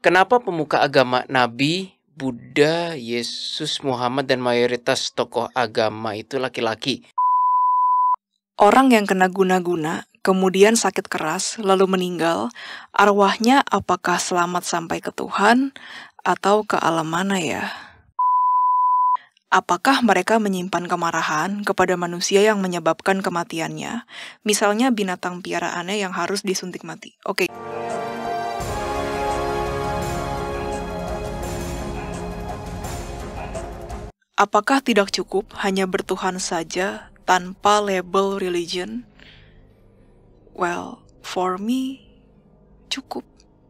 Kenapa pemuka agama Nabi, Buddha, Yesus, Muhammad, dan mayoritas tokoh agama itu laki-laki? Orang yang kena guna-guna, kemudian sakit keras, lalu meninggal, arwahnya apakah selamat sampai ke Tuhan atau ke alam mana ya? Apakah mereka menyimpan kemarahan kepada manusia yang menyebabkan kematiannya? Misalnya binatang piaraannya yang harus disuntik mati. Oke. Apakah tidak cukup hanya bertuhan saja tanpa label religion? Well, for me cukup.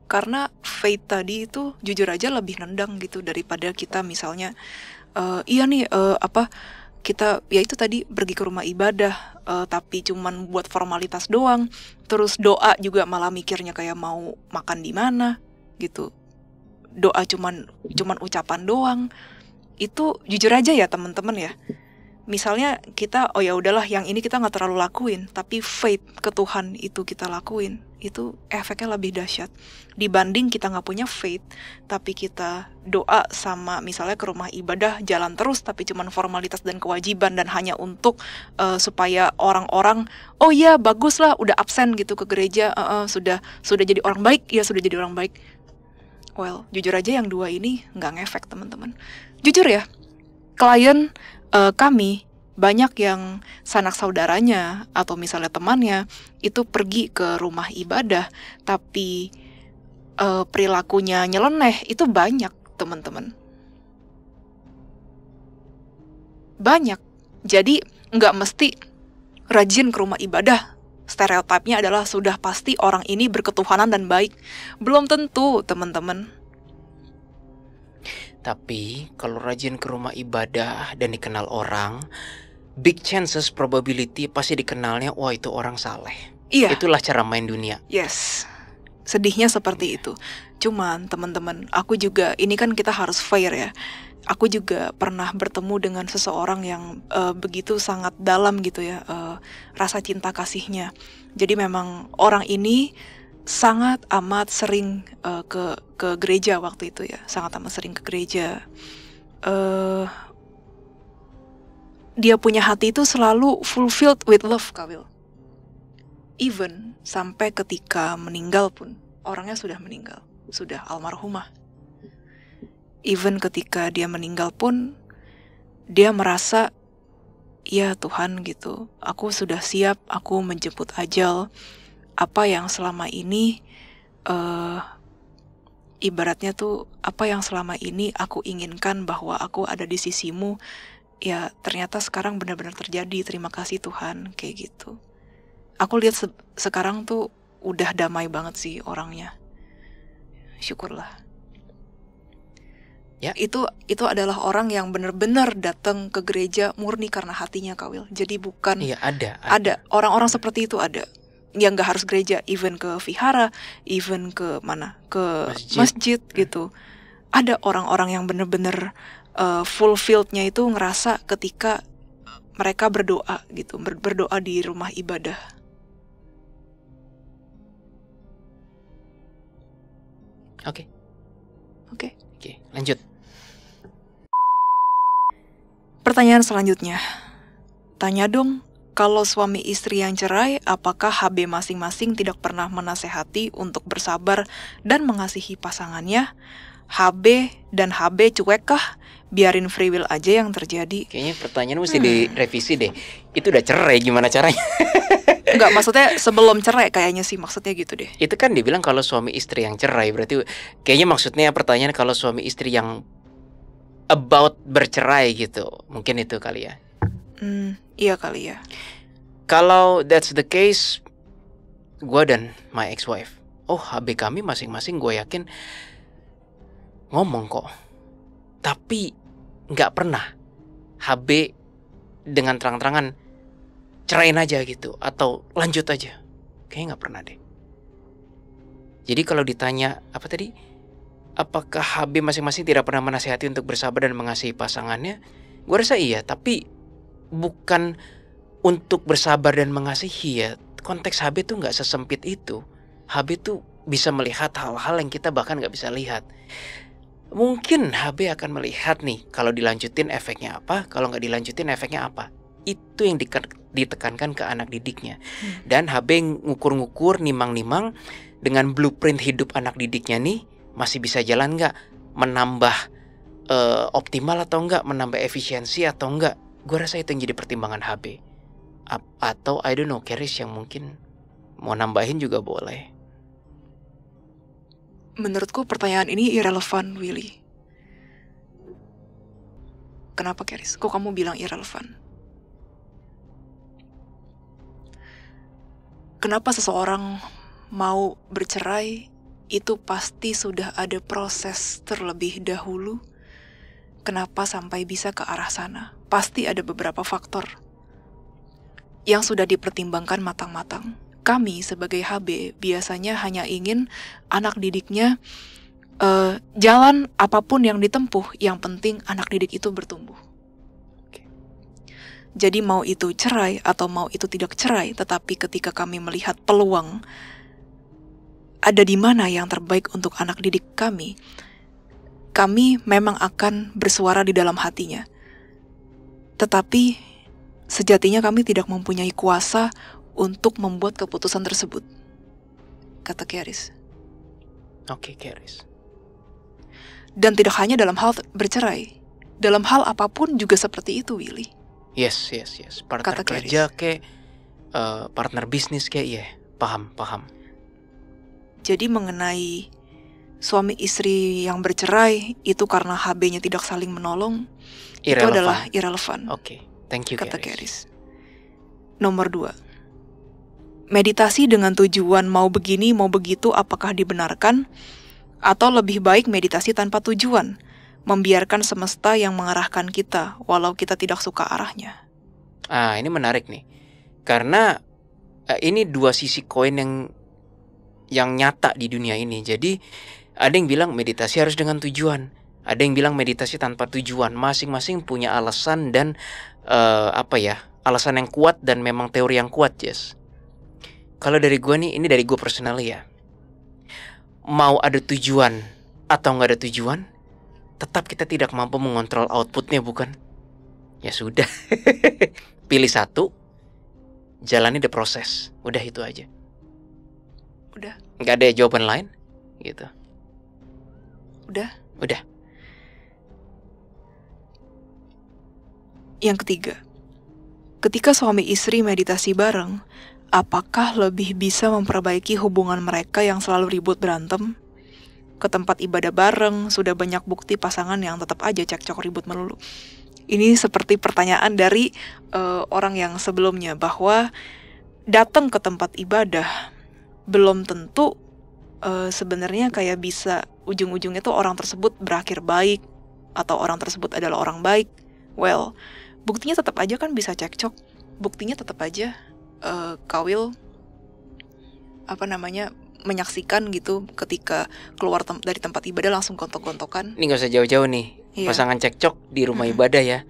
Karena faith tadi itu jujur aja lebih nendang gitu daripada kita misalnya kita ya itu tadi pergi ke rumah ibadah tapi cuman buat formalitas doang, terus doa juga malah mikirnya kayak mau makan di mana gitu. Doa cuman ucapan doang. Itu jujur aja ya teman-teman ya. Misalnya kita ya udahlah yang ini kita nggak terlalu lakuin, tapi faith ke Tuhan itu kita lakuin, itu efeknya lebih dahsyat dibanding kita nggak punya faith tapi kita doa sama misalnya ke rumah ibadah jalan terus tapi cuman formalitas dan kewajiban dan hanya untuk supaya orang-orang oh iya bagus lah udah absen gitu ke gereja, sudah jadi orang baik ya, sudah jadi orang baik. Well, jujur aja yang dua ini nggak ngefek teman-teman. Jujur ya, klien kami banyak yang sanak saudaranya atau misalnya temannya itu pergi ke rumah ibadah tapi perilakunya nyeleneh, itu banyak teman-teman. Banyak. Jadi nggak mesti rajin ke rumah ibadah. Stereotipnya adalah sudah pasti orang ini berketuhanan dan baik. Belum tentu teman-teman. Tapi kalau rajin ke rumah ibadah dan dikenal orang, big chances probability pasti dikenalnya wah itu orang saleh. Iya. Itulah cara main dunia. Yes. Sedihnya seperti itu. Cuman teman-teman, aku juga ini kan kita harus fair ya. Aku juga pernah bertemu dengan seseorang yang begitu sangat dalam gitu ya, rasa cinta kasihnya. Jadi memang orang ini sangat amat sering ke gereja waktu itu ya, sangat amat sering ke gereja. Dia punya hati itu selalu fulfilled with love, Kawil. Even sampai ketika meninggal pun, orangnya sudah meninggal, sudah almarhumah. Even ketika dia meninggal pun, dia merasa, ya Tuhan gitu, aku sudah siap, aku menjemput ajal. Apa yang selama ini, ibaratnya tuh, apa yang selama ini aku inginkan bahwa aku ada di sisimu, ya ternyata sekarang benar-benar terjadi, terima kasih Tuhan, kayak gitu. Aku lihat sekarang tuh udah damai banget sih orangnya. Syukurlah. Ya. Itu adalah orang yang benar-benar datang ke gereja murni karena hatinya, Kawil. Jadi bukan. Iya, ada orang-orang seperti itu ada. Yang nggak harus gereja, even ke vihara, even ke mana, ke masjid gitu. Ada orang-orang yang benar-benar fulfillednya itu ngerasa ketika mereka berdoa gitu, berdoa di rumah ibadah. Oke, lanjut. Pertanyaan selanjutnya. Tanya dong, kalau suami istri yang cerai, apakah HB masing-masing tidak pernah menasehati untuk bersabar dan mengasihi pasangannya? HB dan HB cuek kah? Biarin free will aja yang terjadi. Kayaknya pertanyaan mesti direvisi deh. Itu udah cerai, gimana caranya? Enggak, maksudnya sebelum cerai kayaknya sih, maksudnya gitu deh. Itu kan dibilang kalau suami istri yang cerai, berarti kayaknya maksudnya pertanyaan kalau suami istri yang about bercerai gitu. Mungkin itu kali ya. Iya kali ya. Kalau that's the case, gue dan my ex-wife, HB kami masing-masing gue yakin ngomong kok. Tapi gak pernah HB dengan terang-terangan cerain aja gitu atau lanjut aja. Kayaknya gak pernah deh. Jadi kalau ditanya apa tadi, apakah HB masing-masing tidak pernah menasihati untuk bersabar dan mengasihi pasangannya? Gue rasa iya, tapi bukan untuk bersabar dan mengasihi ya. Konteks HB tuh gak sesempit itu. HB tuh bisa melihat hal-hal yang kita bahkan nggak bisa lihat. Mungkin HB akan melihat nih, kalau dilanjutin efeknya apa, kalau nggak dilanjutin efeknya apa. Itu yang ditekankan ke anak didiknya. Dan HB ngukur-ngukur, nimang-nimang dengan blueprint hidup anak didiknya nih, masih bisa jalan nggak, menambah optimal atau enggak, menambah efisiensi atau enggak. Gue rasa itu yang jadi pertimbangan HB. Atau I don't know, Keris yang mungkin mau nambahin juga boleh. Menurutku pertanyaan ini irrelevan, Willy. Kenapa, Keris? Kok kamu bilang irrelevan? Kenapa seseorang mau bercerai, itu pasti sudah ada proses terlebih dahulu. Kenapa sampai bisa ke arah sana? Pasti ada beberapa faktor yang sudah dipertimbangkan matang-matang. Kami sebagai HB biasanya hanya ingin anak didiknya jalan apapun yang ditempuh, yang penting anak didik itu bertumbuh. Jadi mau itu cerai atau mau itu tidak cerai, tetapi ketika kami melihat peluang ada di mana yang terbaik untuk anak didik kami memang akan bersuara di dalam hatinya. Tetapi sejatinya kami tidak mempunyai kuasa untuk membuat keputusan tersebut, kata Keris. Oke, Keris. Dan tidak hanya dalam hal bercerai, dalam hal apapun juga seperti itu, Willy. Yes. Partner Kata kerja kayak partner bisnis kayak, ya, paham. Jadi mengenai suami istri yang bercerai itu karena HB-nya tidak saling menolong, itu adalah irrelevan. Oke, thank you, kata Keris. Nomor 2, meditasi dengan tujuan mau begini mau begitu apakah dibenarkan? Atau lebih baik meditasi tanpa tujuan, membiarkan semesta yang mengarahkan kita walau kita tidak suka arahnya. Ini menarik nih, karena ini dua sisi koin yang nyata di dunia ini. Jadi ada yang bilang meditasi harus dengan tujuan, ada yang bilang meditasi tanpa tujuan. Masing-masing punya alasan dan alasan yang kuat dan memang teori yang kuat, Jess. Kalau dari gue nih, ini dari gue personally ya, mau ada tujuan atau nggak ada tujuan, tetap kita tidak mampu mengontrol outputnya, bukan? Ya sudah, pilih satu, jalani the proses. Udah itu aja. Udah. Nggak ada jawaban lain, gitu. Udah. Yang ketiga, ketika suami istri meditasi bareng, apakah lebih bisa memperbaiki hubungan mereka yang selalu ribut berantem? Ke tempat ibadah bareng, sudah banyak bukti pasangan yang tetap aja cekcok ribut melulu. Ini seperti pertanyaan dari orang yang sebelumnya, bahwa datang ke tempat ibadah belum tentu sebenarnya kayak bisa ujung-ujungnya tuh orang tersebut berakhir baik atau orang tersebut adalah orang baik. Well, buktinya tetap aja kan bisa cekcok. Buktinya tetap aja Kawil menyaksikan gitu ketika keluar dari tempat ibadah langsung gontok-gontokan. Ini gak usah jauh-jauh nih, pasangan cekcok di rumah ibadah ya.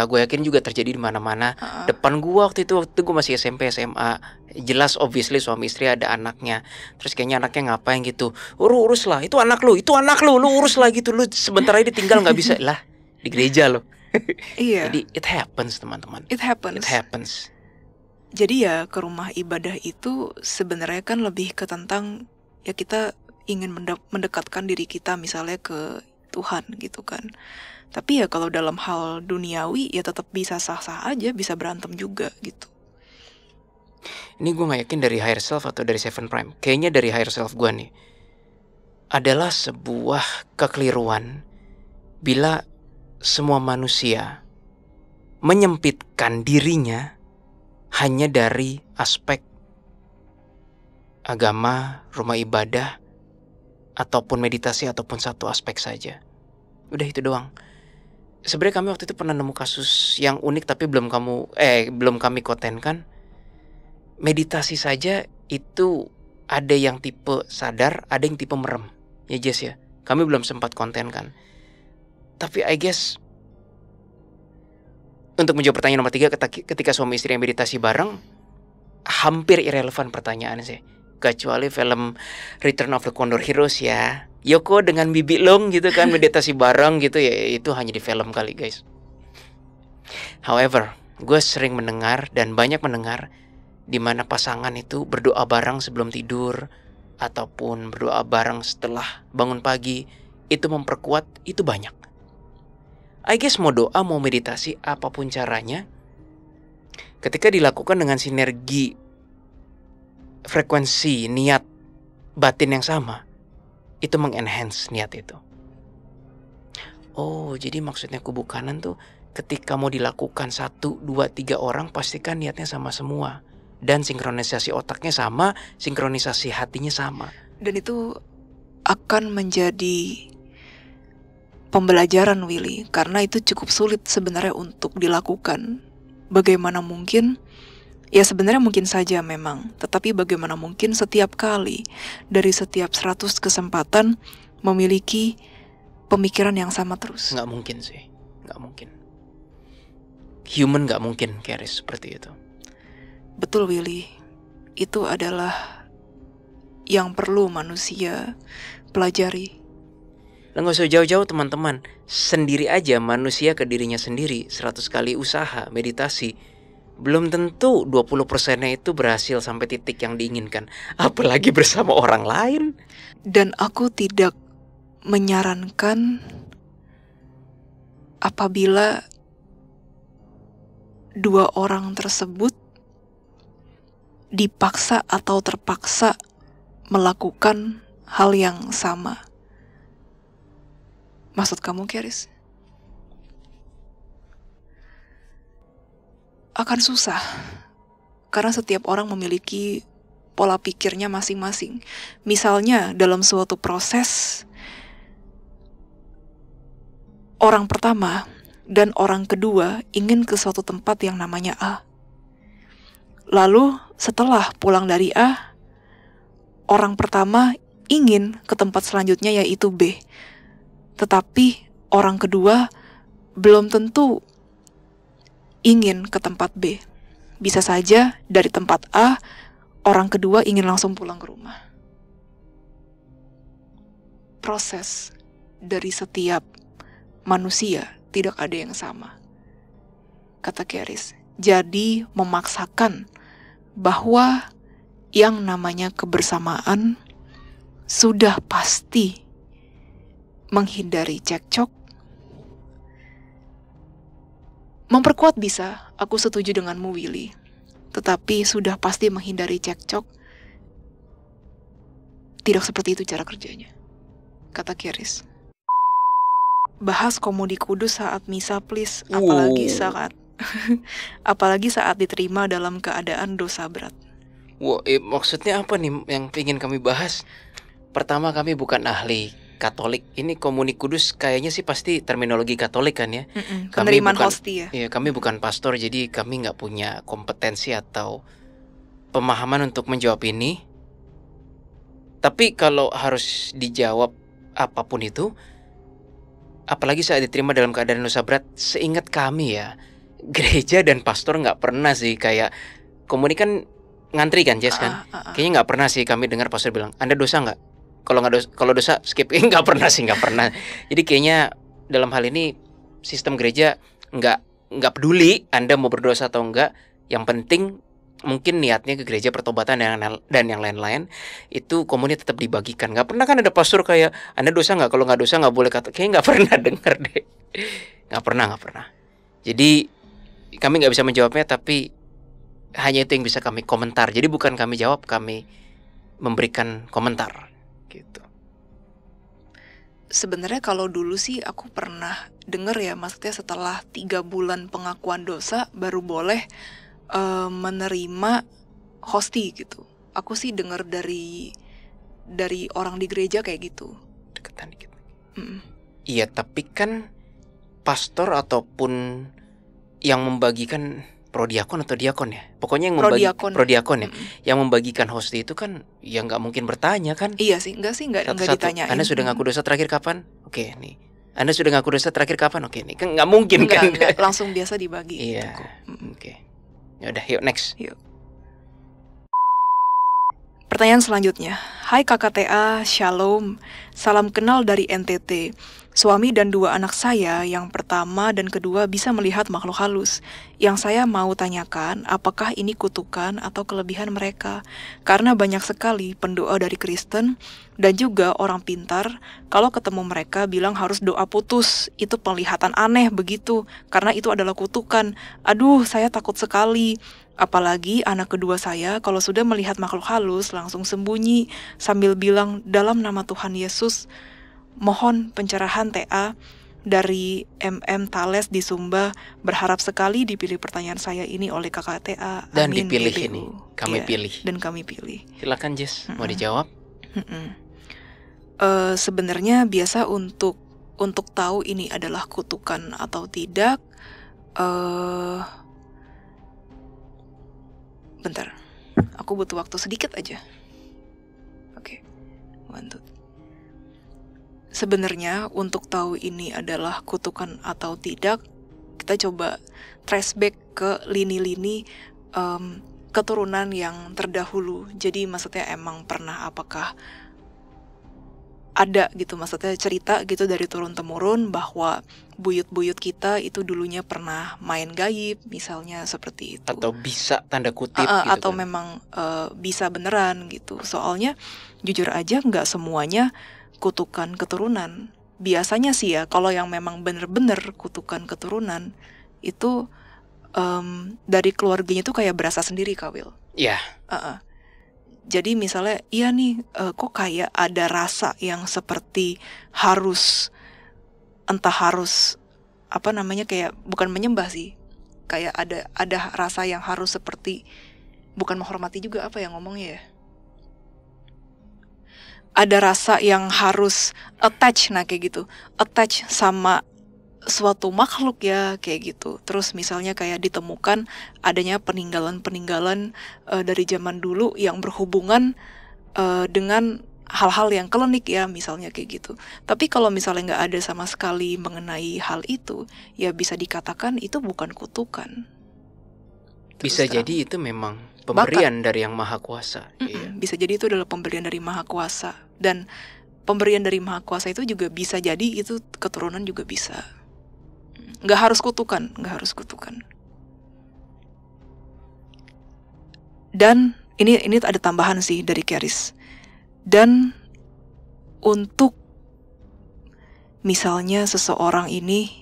Gue yakin juga terjadi di mana-mana. Depan gue waktu itu gue masih SMP SMA, jelas obviously suami istri ada anaknya. Terus kayaknya anaknya ngapain gitu, urus lah, itu anak lu urus lah gitu. Lu sebentar aja ditinggal nggak bisa lah di gereja lo. Iya. Jadi it happens, teman-teman. It happens. Jadi ya ke rumah ibadah itu sebenarnya kan lebih ke tentang ya kita ingin mendekatkan diri kita misalnya ke Tuhan gitu kan. Tapi ya kalau dalam hal duniawi ya tetap bisa sah-sah aja, bisa berantem juga gitu. Ini gue gak yakin dari higher self atau dari Seven Prime. Kayaknya dari higher self gue nih, adalah sebuah kekeliruan bila semua manusia menyempitkan dirinya hanya dari aspek agama, rumah ibadah, ataupun meditasi, ataupun satu aspek saja. Udah itu doang. Sebenarnya kami waktu itu pernah nemu kasus yang unik tapi belum kami kontenkan. Meditasi saja itu ada yang tipe sadar, ada yang tipe merem. Ya Jess ya, kami belum sempat kontenkan. Tapi I guess untuk menjawab pertanyaan nomor 3, ketika suami istri yang meditasi bareng, hampir irrelevan pertanyaan sih. kecuali film Return of the Condor Heroes ya. Yoko dengan Bibi Long gitu kan meditasi bareng gitu ya, itu hanya di film kali guys. However, gue sering mendengar dan banyak mendengar di mana pasangan itu berdoa bareng sebelum tidur ataupun berdoa bareng setelah bangun pagi, itu memperkuat, itu banyak. I guess mau doa, mau meditasi, apapun caranya, ketika dilakukan dengan sinergi frekuensi niat batin yang sama, itu mengenhance niat itu. Oh, jadi maksudnya kubu kanan tuh ketika mau dilakukan 1, 2, 3 orang, pastikan niatnya sama semua. Dan sinkronisasi otaknya sama, sinkronisasi hatinya sama. Dan itu akan menjadi pembelajaran Willy, karena itu cukup sulit sebenarnya untuk dilakukan. Bagaimana mungkin, ya sebenarnya mungkin saja memang, tetapi bagaimana mungkin setiap kali dari setiap 100 kesempatan memiliki pemikiran yang sama terus. Nggak mungkin sih, nggak mungkin. Human nggak mungkin Charis seperti itu. Betul Willy, itu adalah yang perlu manusia pelajari. Lah nggak usah jauh-jauh teman-teman, sendiri aja manusia ke dirinya sendiri 100 kali usaha meditasi, belum tentu 20%-nya itu berhasil sampai titik yang diinginkan, apalagi bersama orang lain. Dan aku tidak menyarankan apabila 2 orang tersebut dipaksa atau terpaksa melakukan hal yang sama. Maksud kamu, Charis? Akan susah, karena setiap orang memiliki pola pikirnya masing-masing. Misalnya dalam suatu proses, orang pertama dan orang kedua ingin ke suatu tempat yang namanya A. Lalu setelah pulang dari A, orang pertama ingin ke tempat selanjutnya yaitu B. Tetapi orang kedua belum tentu ingin ke tempat B. Bisa saja dari tempat A, orang kedua ingin langsung pulang ke rumah. Proses dari setiap manusia tidak ada yang sama, kata Charis. Jadi memaksakan bahwa yang namanya kebersamaan sudah pasti menghindari cekcok. Memperkuat bisa, aku setuju denganmu Willy. Tetapi sudah pasti menghindari cekcok, tidak seperti itu cara kerjanya, kata Charis. Bahas komodi kudus saat misa please, apalagi saat diterima dalam keadaan dosa berat. Wow, maksudnya apa nih yang ingin kami bahas? Pertama, kami bukan ahli Katolik. Ini komuni kudus kayaknya sih pasti terminologi Katolik kan ya. Penerimaan hostia. Iya, kami bukan pastor, jadi kami nggak punya kompetensi atau pemahaman untuk menjawab ini. Tapi kalau harus dijawab apapun itu, apalagi saat diterima dalam keadaan dosa berat, seingat kami ya, gereja dan pastor nggak pernah sih kayak komuni kan ngantri kan Jess kan. Kayaknya nggak pernah sih kami dengar pastor bilang, Anda dosa nggak? Kalau dosa skip. Nggak pernah sih, nggak pernah. Jadi kayaknya dalam hal ini sistem gereja nggak peduli Anda mau berdosa atau enggak. Yang penting mungkin niatnya ke gereja pertobatan dan yang lain-lain, itu komuni tetap dibagikan. Nggak pernah kan ada pastor kayak Anda dosa nggak? Kalau nggak dosa nggak boleh kata. Kayaknya nggak pernah dengar deh. Nggak pernah. Jadi kami nggak bisa menjawabnya, tapi hanya itu yang bisa kami komentar. Jadi bukan kami jawab, kami memberikan komentar gitu. Sebenarnya kalau dulu sih aku pernah dengar ya, maksudnya setelah 3 bulan pengakuan dosa baru boleh menerima hosti gitu. Aku sih dengar dari orang di gereja kayak gitu. Deketan dikit. Iya, tapi kan pastor ataupun yang membagikan prodiakon atau diakon ya, pokoknya yang prodiakon ya, yang membagikan hosti itu kan ya nggak mungkin bertanya kan. Iya sih, nggak ditanyain. Anda sudah ngaku dosa terakhir kapan? Oke nih. Anda sudah ngaku dosa terakhir kapan? Oke nih. Kan nggak mungkin kan. Nggak, langsung biasa dibagi. Iya. Oke. Ya udah, yuk next. Yuk. Pertanyaan selanjutnya. Hai KKTA, Shalom. Salam kenal dari NTT. Suami dan 2 anak saya, yang pertama dan kedua bisa melihat makhluk halus. Yang saya mau tanyakan, apakah ini kutukan atau kelebihan mereka? Karena banyak sekali pendoa dari Kristen dan juga orang pintar, kalau ketemu mereka bilang harus doa putus. Itu penglihatan aneh begitu, karena itu adalah kutukan. Aduh, saya takut sekali. Apalagi anak kedua saya kalau sudah melihat makhluk halus langsung sembunyi sambil bilang dalam nama Tuhan Yesus. Mohon pencerahan TA dari MM Thales di Sumba. Berharap sekali dipilih pertanyaan saya ini oleh KKTA. Dan Amin, dipilih GBU. ini, kami Ya, pilih. dan kami pilih. Silakan Jess, mau dijawab? Sebenarnya biasa untuk tahu ini adalah kutukan atau tidak. Bentar, aku butuh waktu sedikit aja. Oke, mantap. Sebenarnya untuk tahu ini adalah kutukan atau tidak, kita coba trace back ke lini-lini keturunan yang terdahulu. Jadi maksudnya emang pernah apakah ada gitu, maksudnya cerita gitu dari turun-temurun bahwa buyut-buyut kita itu dulunya pernah main gaib, misalnya seperti itu. Atau bisa tanda kutip gitu atau kan? memang bisa beneran gitu. Soalnya jujur aja nggak semuanya kutukan keturunan. Biasanya sih ya, kalau yang memang bener-bener kutukan keturunan itu dari keluarganya tuh kayak berasa sendiri, Kak Will. Iya. Jadi misalnya, iya nih, kok kayak ada rasa yang seperti harus, entah harus apa namanya, kayak bukan menyembah sih, kayak ada rasa yang harus seperti, bukan menghormati juga, apa yang ngomongnya ya, ada rasa yang harus attach, nah kayak gitu, attach sama suatu makhluk ya, kayak gitu. Terus misalnya kayak ditemukan adanya peninggalan-peninggalan dari zaman dulu yang berhubungan dengan hal-hal yang klinik ya, misalnya kayak gitu. Tapi kalau misalnya nggak ada sama sekali mengenai hal itu, ya bisa dikatakan itu bukan kutukan. Bisa jadi itu memang pemberian dari Yang Maha Kuasa. Iya. Bisa jadi itu adalah pemberian dari Maha Kuasa. Dan pemberian dari Maha Kuasa itu juga bisa jadi itu keturunan juga bisa. Nggak harus kutukan, nggak harus kutukan. Dan ini ada tambahan sih dari Keris. Dan untuk misalnya seseorang ini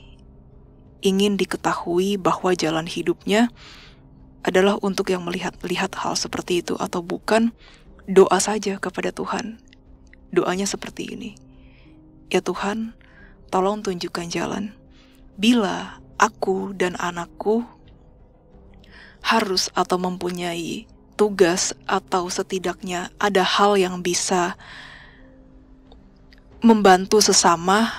ingin diketahui bahwa jalan hidupnya adalah untuk yang melihat hal seperti itu atau bukan, doa saja kepada Tuhan. Doanya seperti ini. Ya Tuhan, tolong tunjukkan jalan. Bila aku dan anakku harus atau mempunyai tugas atau setidaknya ada hal yang bisa membantu sesama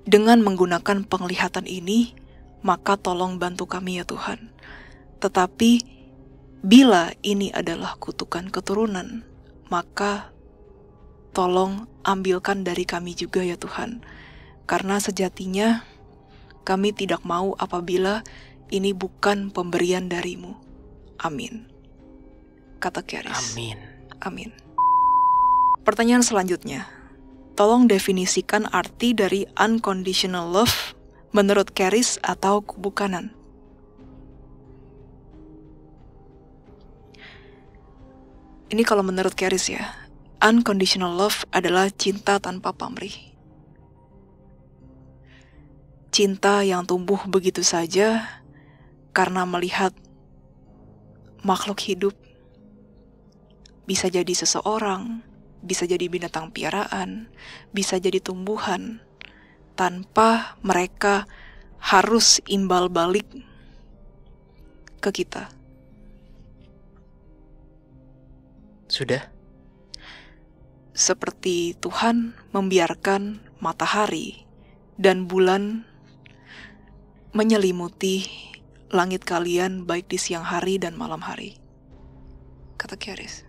dengan menggunakan penglihatan ini, maka tolong bantu kami ya Tuhan. Tetapi bila ini adalah kutukan keturunan, maka tolong ambilkan dari kami juga ya Tuhan. Karena sejatinya kami tidak mau apabila ini bukan pemberian darimu. Amin. Kata Keris. Amin. Amin. Pertanyaan selanjutnya. Tolong definisikan arti dari unconditional love menurut Keris atau kubu kanan. Ini kalau menurut Keris ya. Unconditional love adalah cinta tanpa pamrih. Cinta yang tumbuh begitu saja karena melihat makhluk hidup. Bisa jadi seseorang, bisa jadi binatang piaraan, bisa jadi tumbuhan, tanpa mereka harus imbal balik ke kita. Sudah? Seperti Tuhan membiarkan matahari dan bulan menyelimuti langit kalian baik di siang hari dan malam hari. Kata Keris.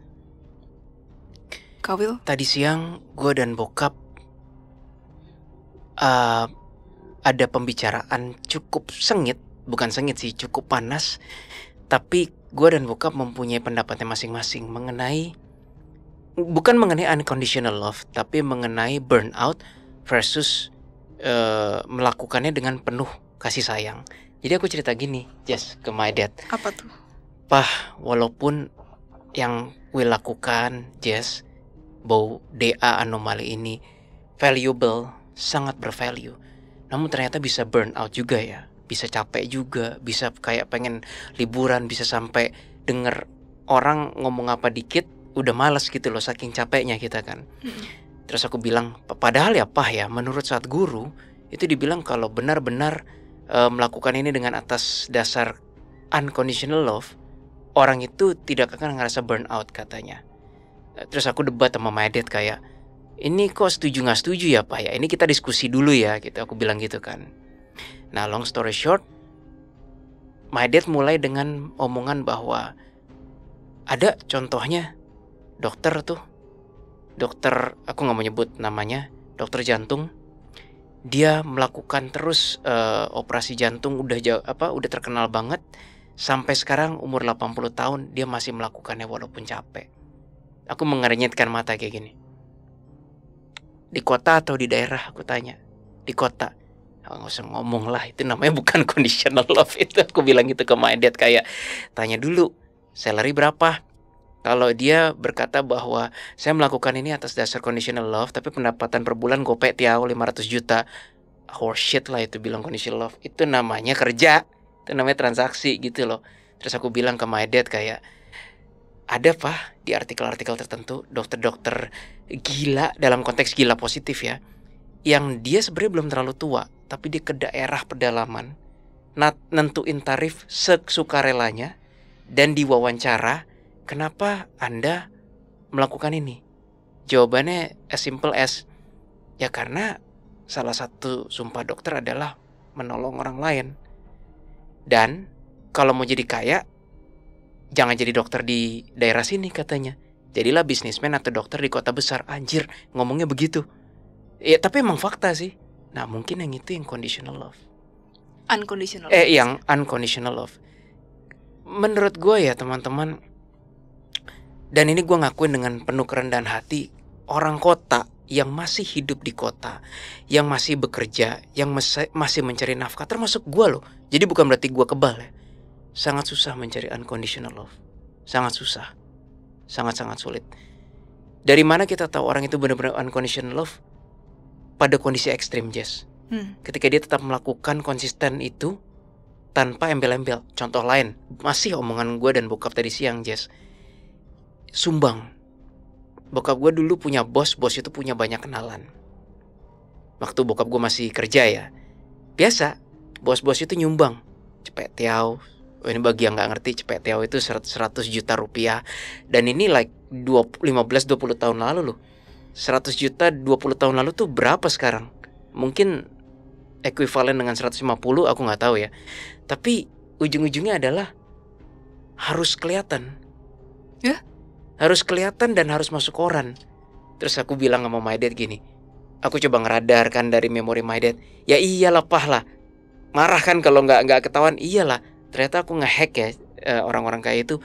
Kawil? Tadi siang gue dan bokap ada pembicaraan cukup sengit, bukan sengit sih, cukup panas Tapi gue dan bokap mempunyai pendapatnya masing-masing mengenai, bukan mengenai unconditional love, tapi mengenai burnout versus melakukannya dengan penuh kasih sayang. Jadi aku cerita gini, Jess, ke my dad. Apa tuh? Pah, walaupun yang gue lakukan, Jess, bau DA anomali ini valuable, sangat bervalue, namun ternyata bisa burn out juga ya. Bisa capek juga, bisa kayak pengen liburan, bisa sampai denger orang ngomong apa dikit udah males gitu loh, saking capeknya kita kan. Terus aku bilang, padahal ya Pah ya, menurut saat guru itu dibilang kalau benar-benar melakukan ini dengan atas dasar unconditional love, orang itu tidak akan ngerasa burn out katanya. Terus aku debat sama my dad kayak, ini kok setuju gak setuju ya Pak ya, ini kita diskusi dulu ya gitu, aku bilang gitu kan. Nah long story short, my dad mulai dengan omongan bahwa ada contohnya dokter tuh, dokter, aku gak mau nyebut namanya, dokter jantung. Dia melakukan terus operasi jantung, udah terkenal banget. Sampai sekarang umur 80 tahun dia masih melakukannya walaupun capek. Aku mengernyitkan mata kayak gini. Di kota atau di daerah? Aku tanya. Di kota. Nggak usah ngomong lah, itu namanya bukan conditional love itu. Aku bilang gitu ke my dad kayak, tanya dulu salary berapa. Kalau dia berkata bahwa saya melakukan ini atas dasar conditional love, tapi pendapatan per bulan gope tiao 500 juta. Horseshit lah itu bilang conditional love. Itu namanya kerja, itu namanya transaksi gitu loh. Terus aku bilang ke my dad kayak, ada Pak di artikel-artikel tertentu dokter-dokter gila, dalam konteks gila positif ya, yang dia sebenarnya belum terlalu tua, tapi dia ke daerah pedalaman, nentuin tarif sesukarelanya, dan diwawancara, kenapa Anda melakukan ini? Jawabannya as simple as, ya karena salah satu sumpah dokter adalah menolong orang lain. Dan kalau mau jadi kaya, jangan jadi dokter di daerah sini katanya. Jadilah bisnismen atau dokter di kota besar. Anjir, ngomongnya begitu. Ya tapi emang fakta sih. Nah mungkin yang itu yang conditional love. Unconditional love. Yang unconditional love. Menurut gue ya teman-teman, dan ini gue ngakuin dengan penuh kerendahan hati, orang kota yang masih hidup di kota, yang masih bekerja, yang masih mencari nafkah, termasuk gue loh. Jadi bukan berarti gue kebal ya. Sangat susah mencari unconditional love. Sangat susah. Sangat-sangat sulit. Dari mana kita tahu orang itu benar-benar unconditional love? Pada kondisi ekstrim, Jess. Ketika dia tetap melakukan konsisten itu tanpa embel-embel. Contoh lain, masih omongan gue dan bokap tadi siang, Jess. Sumbang. Bokap gue dulu punya bos itu punya banyak kenalan. Waktu bokap gue masih kerja ya. Biasa, bos itu nyumbang. Cepet tiao. Ini bagi yang gak ngerti, cepet tiao itu 100 juta rupiah. Dan ini like 15-20 tahun lalu loh. 100 juta 20 tahun lalu tuh berapa sekarang? Mungkin ekuivalen dengan 150, aku gak tahu ya. Tapi ujung-ujungnya adalah harus kelihatan. Ya? Harus kelihatan dan harus masuk koran. Terus aku bilang sama my dad gini. Aku coba ngeradar kan dari memori my dad. Ya iyalah Pah lah. Marah kan kalau gak ketahuan. Iyalah. Ternyata aku ngehack ya orang-orang kayak itu.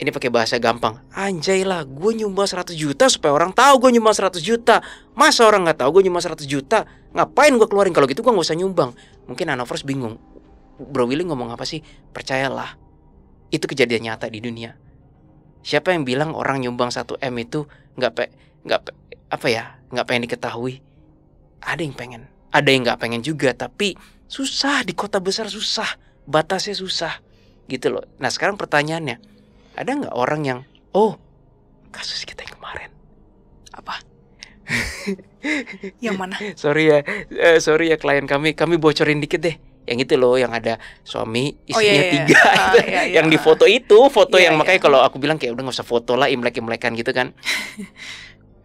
Ini pakai bahasa gampang. Anjay lah, gue nyumbang 100 juta supaya orang tahu gue nyumbang 100 juta. Masa orang gak tahu gue nyumbang 100 juta? Ngapain gue keluarin? Kalau gitu gue gak usah nyumbang. Mungkin Anovers bingung. Bro Willy ngomong apa sih? Percayalah, itu kejadian nyata di dunia. Siapa yang bilang orang nyumbang 1M itu gak pengen diketahui? Ada yang pengen. Ada yang gak pengen juga. Tapi susah, di kota besar susah. Batasnya susah gitu loh. Nah sekarang pertanyaannya, ada gak orang yang, oh kasus kita yang kemarin. Apa? Yang mana? Sorry ya klien kami bocorin dikit deh. Yang itu loh, yang ada suami istrinya 3 yang di foto itu, yang makanya kalau aku bilang kayak udah gak usah foto lah, imlek-imlekan gitu kan.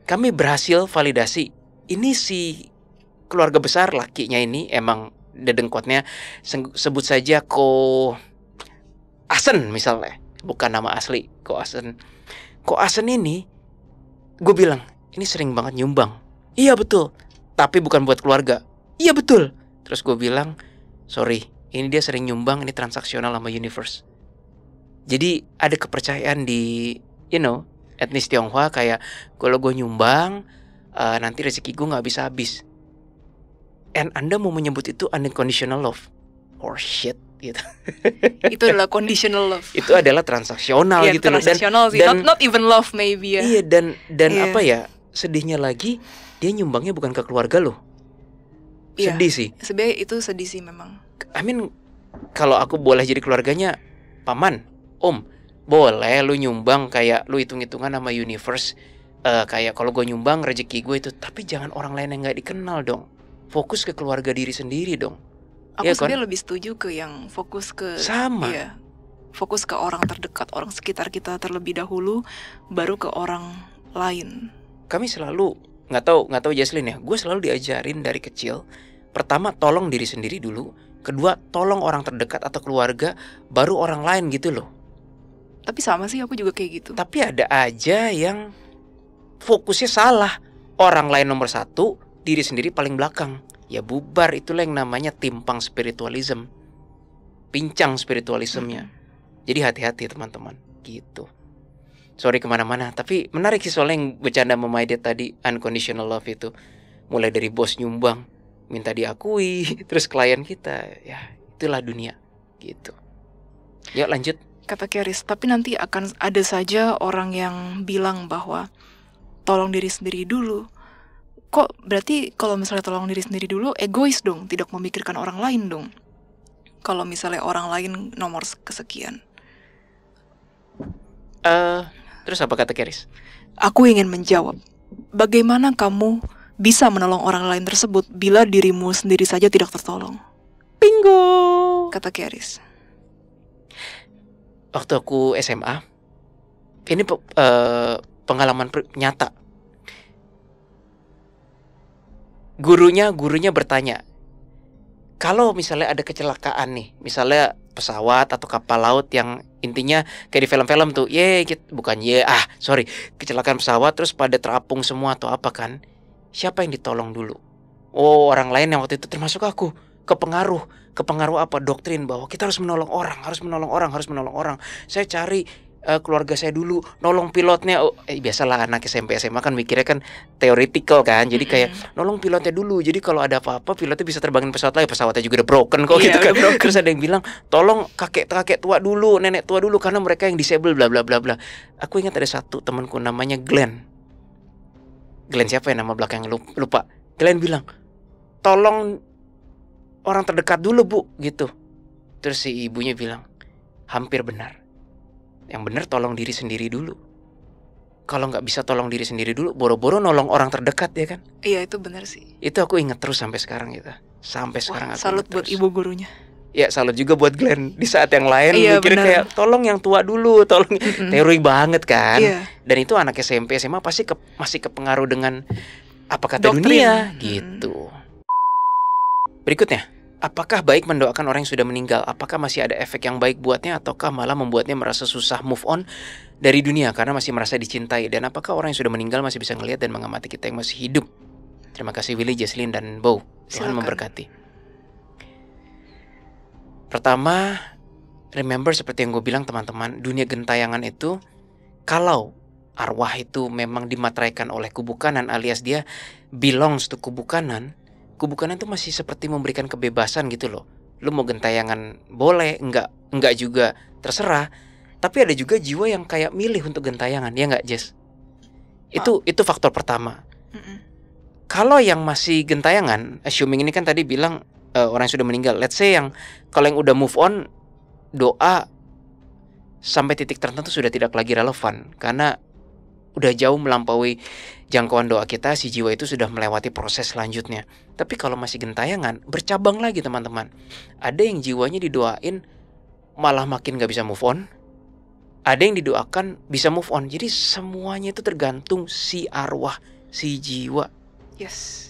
Kami berhasil validasi, ini si keluarga besar lakinya ini emang dedengkotnya sebut saja Ko Asen misalnya, bukan nama asli Ko Asen. Ko Asen ini, gue bilang ini sering banget nyumbang. Iya betul, tapi bukan buat keluarga. Iya betul. Terus gue bilang, sorry, ini dia sering nyumbang, ini transaksional sama Universe. Jadi ada kepercayaan di etnis Tionghoa kayak kalau gue nyumbang nanti rezeki gue nggak bisa habis. And Anda mau menyebut itu unconditional love? Or shit gitu. Itu adalah conditional love. Itu adalah transaksional Iya, gitu loh. transaksional sih. Not even love maybe ya. Iya, dan Iya. apa ya, sedihnya lagi dia nyumbangnya bukan ke keluarga loh. Iya. Sedih sih. Sebenarnya itu sedih sih memang. I mean, kalau aku boleh jadi keluarganya, paman, om, boleh lu nyumbang kayak lu hitung-hitungan sama universe, kayak kalau gue nyumbang rezeki gue itu, tapi jangan orang lain yang nggak dikenal dong. Fokus ke keluarga diri sendiri dong. Aku Iya kan? sebenarnya lebih setuju ke yang fokus ke Sama. Iya, fokus ke orang terdekat, orang sekitar kita terlebih dahulu, baru ke orang lain. Kami selalu nggak tahu Jesslyn ya, gue selalu diajarin dari kecil. Pertama, tolong diri sendiri dulu. Kedua, tolong orang terdekat atau keluarga, baru orang lain gitu loh. Tapi sama sih, aku juga kayak gitu. Tapi ada aja yang fokusnya salah. Orang lain nomor satu, diri sendiri paling belakang. Ya bubar, itulah yang namanya timpang spiritualism. Pincang spiritualismenya. Jadi hati-hati teman-teman, gitu. Sorry kemana-mana, tapi menarik sih soalnya yang bercanda sama My Dad tadi, unconditional love itu. Mulai dari bos nyumbang, minta diakui, terus klien kita, ya itulah dunia, gitu. Yuk lanjut. Kata Keris, tapi nanti akan ada saja orang yang bilang bahwa tolong diri sendiri dulu. Kok berarti kalau misalnya tolong diri sendiri dulu, egois dong, tidak memikirkan orang lain dong. Kalau misalnya orang lain nomor kesekian. Terus apa kata Keris? Aku ingin menjawab, bagaimana kamu bisa menolong orang lain tersebut bila dirimu sendiri saja tidak tertolong? Bingo! Kata Keris. Waktu aku SMA, ini pengalaman nyata. Gurunya bertanya, kalau misalnya ada kecelakaan nih, misalnya pesawat atau kapal laut yang intinya kayak di film-film tuh, kecelakaan pesawat terus pada terapung semua atau apa kan, siapa yang ditolong dulu? Oh, orang lain yang waktu itu termasuk aku, kepengaruh apa, doktrin bahwa kita harus menolong orang. Saya cari keluarga saya dulu, nolong pilotnya. Biasalah anak SMP SMA kan mikirnya kan theoretical kan. Jadi kayak nolong pilotnya dulu. Jadi kalau ada apa-apa pilotnya bisa terbangin pesawat lagi. Pesawatnya juga udah broken kok gitu kan. Terus ada yang bilang, "Tolong kakek tua dulu, nenek tua dulu karena mereka yang disable bla bla bla bla." Aku ingat ada satu temanku namanya Glenn. Glenn siapa ya nama belakangnya lupa. Glenn bilang, "Tolong orang terdekat dulu, Bu," gitu. Terus si ibunya bilang, "Hampir benar. Yang benar tolong diri sendiri dulu. Kalau nggak bisa tolong diri sendiri dulu, boro-boro nolong orang terdekat ya kan?" Iya, itu benar sih. Itu aku ingat terus sampai sekarang gitu. Sampai sekarang aku salut ingat buat terus. ibu gurunya. Ya salut juga buat Glenn. Di saat yang lain Iya, mikirnya benar. kayak tolong yang tua dulu, tolong. Teori banget kan. Iya. Dan itu anak SMP SMA pasti masih kepengaruh dengan apa kata Doktrin. dunia gitu. Berikutnya, apakah baik mendoakan orang yang sudah meninggal? Apakah masih ada efek yang baik buatnya ataukah malah membuatnya merasa susah move on dari dunia karena masih merasa dicintai? Dan apakah orang yang sudah meninggal masih bisa ngelihat dan mengamati kita yang masih hidup? Terima kasih Willy, Jesslyn, dan Bow. Tuhan Silakan. memberkati. Pertama, remember seperti yang gue bilang teman-teman, dunia gentayangan itu kalau arwah itu memang dimateraikan oleh kubu kanan alias dia belongs to kubu kanan itu masih seperti memberikan kebebasan gitu loh. Lu mau gentayangan boleh, enggak juga terserah. Tapi ada juga jiwa yang kayak milih untuk gentayangan, ya enggak Jess? Itu faktor pertama. Kalau yang masih gentayangan, assuming ini kan tadi bilang orang yang sudah meninggal. Let's say yang kalau yang udah move on, doa sampai titik tertentu sudah tidak lagi relevan karena udah jauh melampaui jangkauan doa kita, si jiwa itu sudah melewati proses selanjutnya. Tapi kalau masih gentayangan, bercabang lagi teman-teman. Ada yang jiwanya didoain malah makin gak bisa move on. Ada yang didoakan bisa move on. Jadi semuanya itu tergantung si arwah, si jiwa. Yes.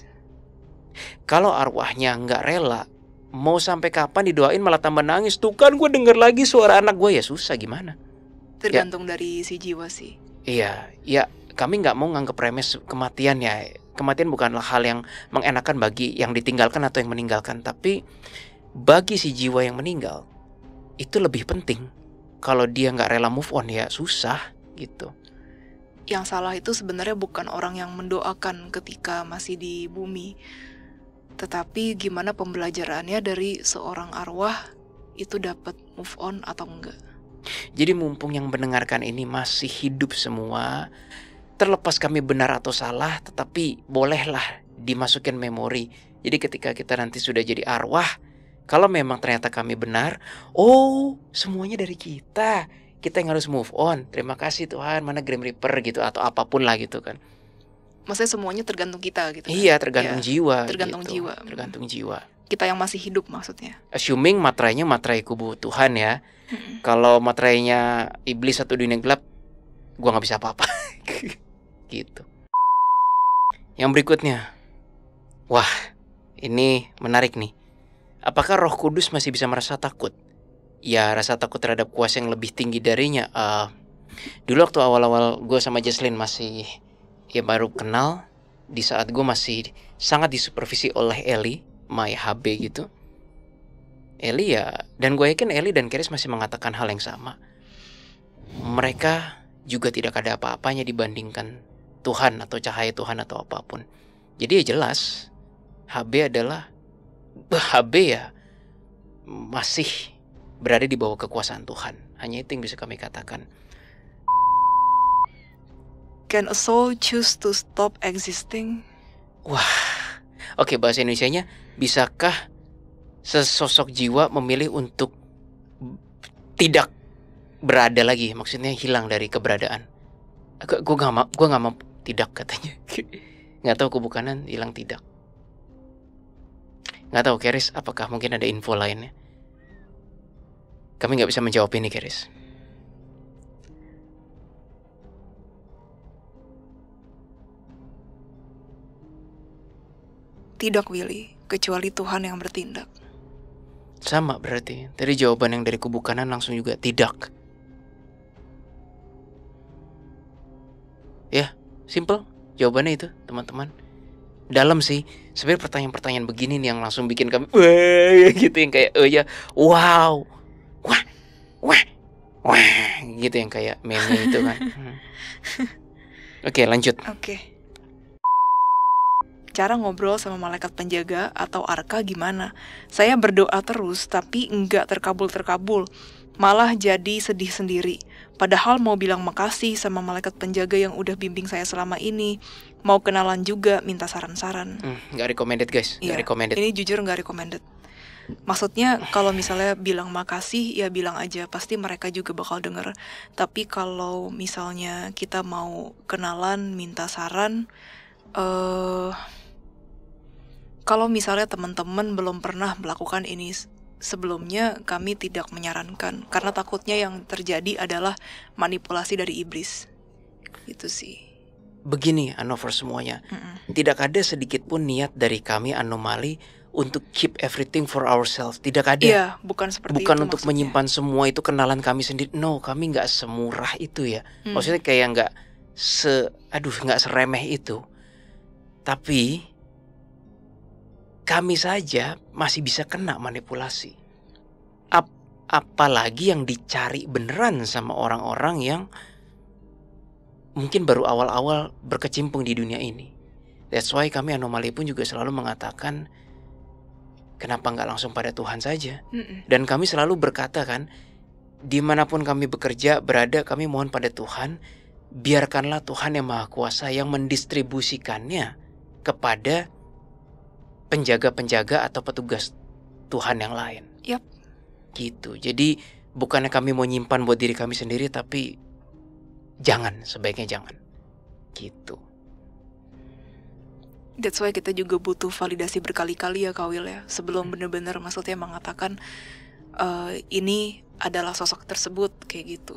Kalau arwahnya gak rela, mau sampai kapan didoain malah tambah nangis. Tuh kan gue denger lagi suara anak gue, ya susah gimana. Tergantung dari si jiwa sih. Iya, ya kami nggak mau nganggap remeh kematian ya. Kematian bukanlah hal yang mengenakan bagi yang ditinggalkan atau yang meninggalkan. Tapi bagi si jiwa yang meninggal, itu lebih penting kalau dia nggak rela move on ya susah gitu. Yang salah itu sebenarnya bukan orang yang mendoakan ketika masih di bumi, tetapi gimana pembelajarannya dari seorang arwah itu dapat move on atau enggak. Jadi mumpung yang mendengarkan ini masih hidup semua, terlepas kami benar atau salah, tetapi bolehlah dimasukin memori. Jadi ketika kita nanti sudah jadi arwah, kalau memang ternyata kami benar, oh semuanya dari kita yang harus move on. Terima kasih Tuhan, mana Grim Reaper gitu atau apapun lah gitu kan. Maksudnya semuanya tergantung kita gitu kan? Iya, tergantung Ya, jiwa. tergantung gitu. jiwa. Tergantung jiwa. Kita yang masih hidup maksudnya. Assuming materainya materai kubu Tuhan ya. Kalau materainya iblis atau dunia gelap, gua nggak bisa apa-apa. Gitu. Yang berikutnya, wah ini menarik nih. Apakah Roh Kudus masih bisa merasa takut? Ya, rasa takut terhadap kuasa yang lebih tinggi darinya. Dulu waktu awal-awal gue sama Jesslyn masih ya baru kenal, di saat gue masih sangat disupervisi oleh Ellie, my HB gitu. Ellie ya, dan gue yakin Ellie dan Keris masih mengatakan hal yang sama. Mereka juga tidak ada apa-apanya dibandingkan Tuhan atau cahaya Tuhan atau apapun. Jadi ya jelas, HB ya masih berada di bawah kekuasaan Tuhan. Hanya itu yang bisa kami katakan. Can a soul choose to stop existing? Wah, oke, bahasa Indonesianya, bisakah sesosok jiwa memilih untuk tidak berada lagi? Maksudnya hilang dari keberadaan. Gue gak mau tidak katanya. Gak tahu kebukanan hilang tidak. Gak tahu Keris, apakah mungkin ada info lainnya? Kami gak bisa menjawab ini Keris. Tidak Willy, kecuali Tuhan yang bertindak. Sama berarti. Tadi jawaban yang dari kubu kanan langsung juga tidak. Ya, simple jawabannya itu teman-teman. Dalam sih. Sebenarnya pertanyaan-pertanyaan begini nih yang langsung bikin kami wah gitu, yang kayak ya wow. Wah, gitu yang kayak meme itu kan. Oke, lanjut. Oke. Cara ngobrol sama malaikat penjaga atau arka gimana? Saya berdoa terus tapi enggak terkabul-terkabul. Malah jadi sedih sendiri. Padahal mau bilang makasih sama malaikat penjaga yang udah bimbing saya selama ini. Mau kenalan juga, minta saran-saran. Nggak recommended guys, nggak recommended. Ini jujur nggak recommended. Maksudnya kalau misalnya bilang makasih ya bilang aja, pasti mereka juga bakal denger. Tapi kalau misalnya kita mau kenalan, minta saran, kalau misalnya teman-teman belum pernah melakukan ini sebelumnya, kami tidak menyarankan. Karena takutnya yang terjadi adalah manipulasi dari iblis. Itu sih. Begini Anover semuanya, tidak ada sedikit pun niat dari kami Anomali untuk keep everything for ourselves. Tidak ada. Iya, bukan seperti bukan itu untuk maksudnya. menyimpan semua itu kenalan kami sendiri. No, kami nggak semurah itu ya. Maksudnya kayak nggak seremeh itu. Tapi kami saja masih bisa kena manipulasi. Apalagi yang dicari beneran sama orang-orang yang mungkin baru awal-awal berkecimpung di dunia ini. That's why kami Anomali pun juga selalu mengatakan, kenapa nggak langsung pada Tuhan saja? Dan kami selalu berkata kan, dimanapun kami bekerja, berada, kami mohon pada Tuhan, biarkanlah Tuhan yang Maha Kuasa yang mendistribusikannya kepada penjaga-penjaga atau petugas Tuhan yang lain. Yap. Gitu. Jadi bukannya kami mau nyimpan buat diri kami sendiri, tapi sebaiknya jangan. Gitu. That's why kita juga butuh validasi berkali-kali ya Kawil ya, sebelum benar-benar maksudnya mengatakan ini adalah sosok tersebut kayak gitu.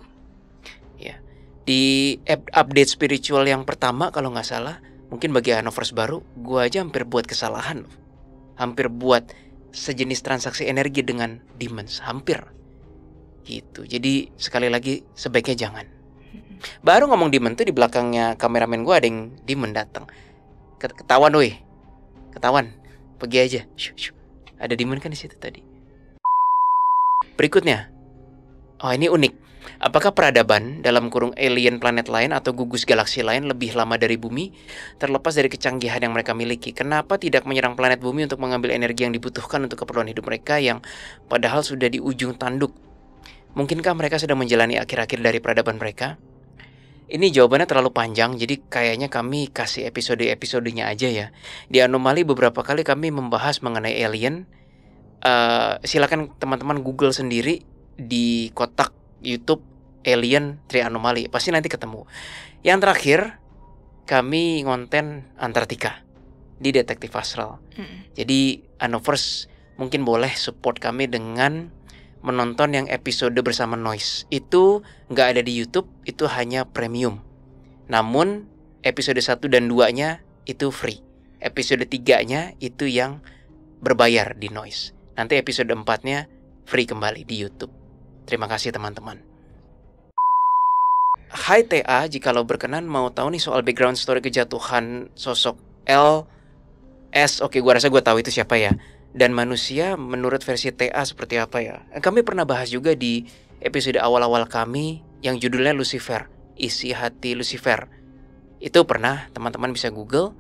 Ya, di update spiritual yang pertama kalau nggak salah, mungkin bagi Hanovers baru, gue aja hampir buat kesalahan, hampir buat sejenis transaksi energi dengan demons, hampir. Gitu. Jadi sekali lagi sebaiknya jangan. Baru ngomong demon tuh di belakangnya kameramen gue ada yang demon datang. Ketahuan woi, ketahuan, pergi aja. Shoo. Ada demon kan di situ tadi. Berikutnya, oh ini unik. Apakah peradaban dalam kurung alien planet lain atau gugus galaksi lain lebih lama dari bumi? Terlepas dari kecanggihan yang mereka miliki, kenapa tidak menyerang planet bumi untuk mengambil energi yang dibutuhkan untuk keperluan hidup mereka yang padahal sudah di ujung tanduk? Mungkinkah mereka sedang menjalani akhir-akhir dari peradaban mereka? Ini jawabannya terlalu panjang, jadi kayaknya kami kasih episode-episodenya aja ya. Di Anomali beberapa kali kami membahas mengenai alien. Silakan teman-teman Google sendiri di kotak YouTube Alien Tri Anomali, pasti nanti ketemu. Yang terakhir, kami ngonten Antartika di Detektif Astral. Jadi Anovers mungkin boleh support kami dengan menonton yang episode bersama Noise. Itu nggak ada di YouTube, itu hanya premium. Namun episode 1 dan 2-nya itu free. Episode 3-nya itu yang berbayar di Noise. Nanti episode 4-nya free kembali di YouTube. Terima kasih teman-teman. Hai TA, jikalau berkenan mau tahu nih soal background story kejatuhan sosok LS. Oke, gua rasa gua tahu itu siapa ya. Dan manusia menurut versi TA seperti apa ya. Kami pernah bahas juga di episode awal-awal kami yang judulnya Lucifer, isi hati Lucifer. Itu pernah, teman-teman bisa Google.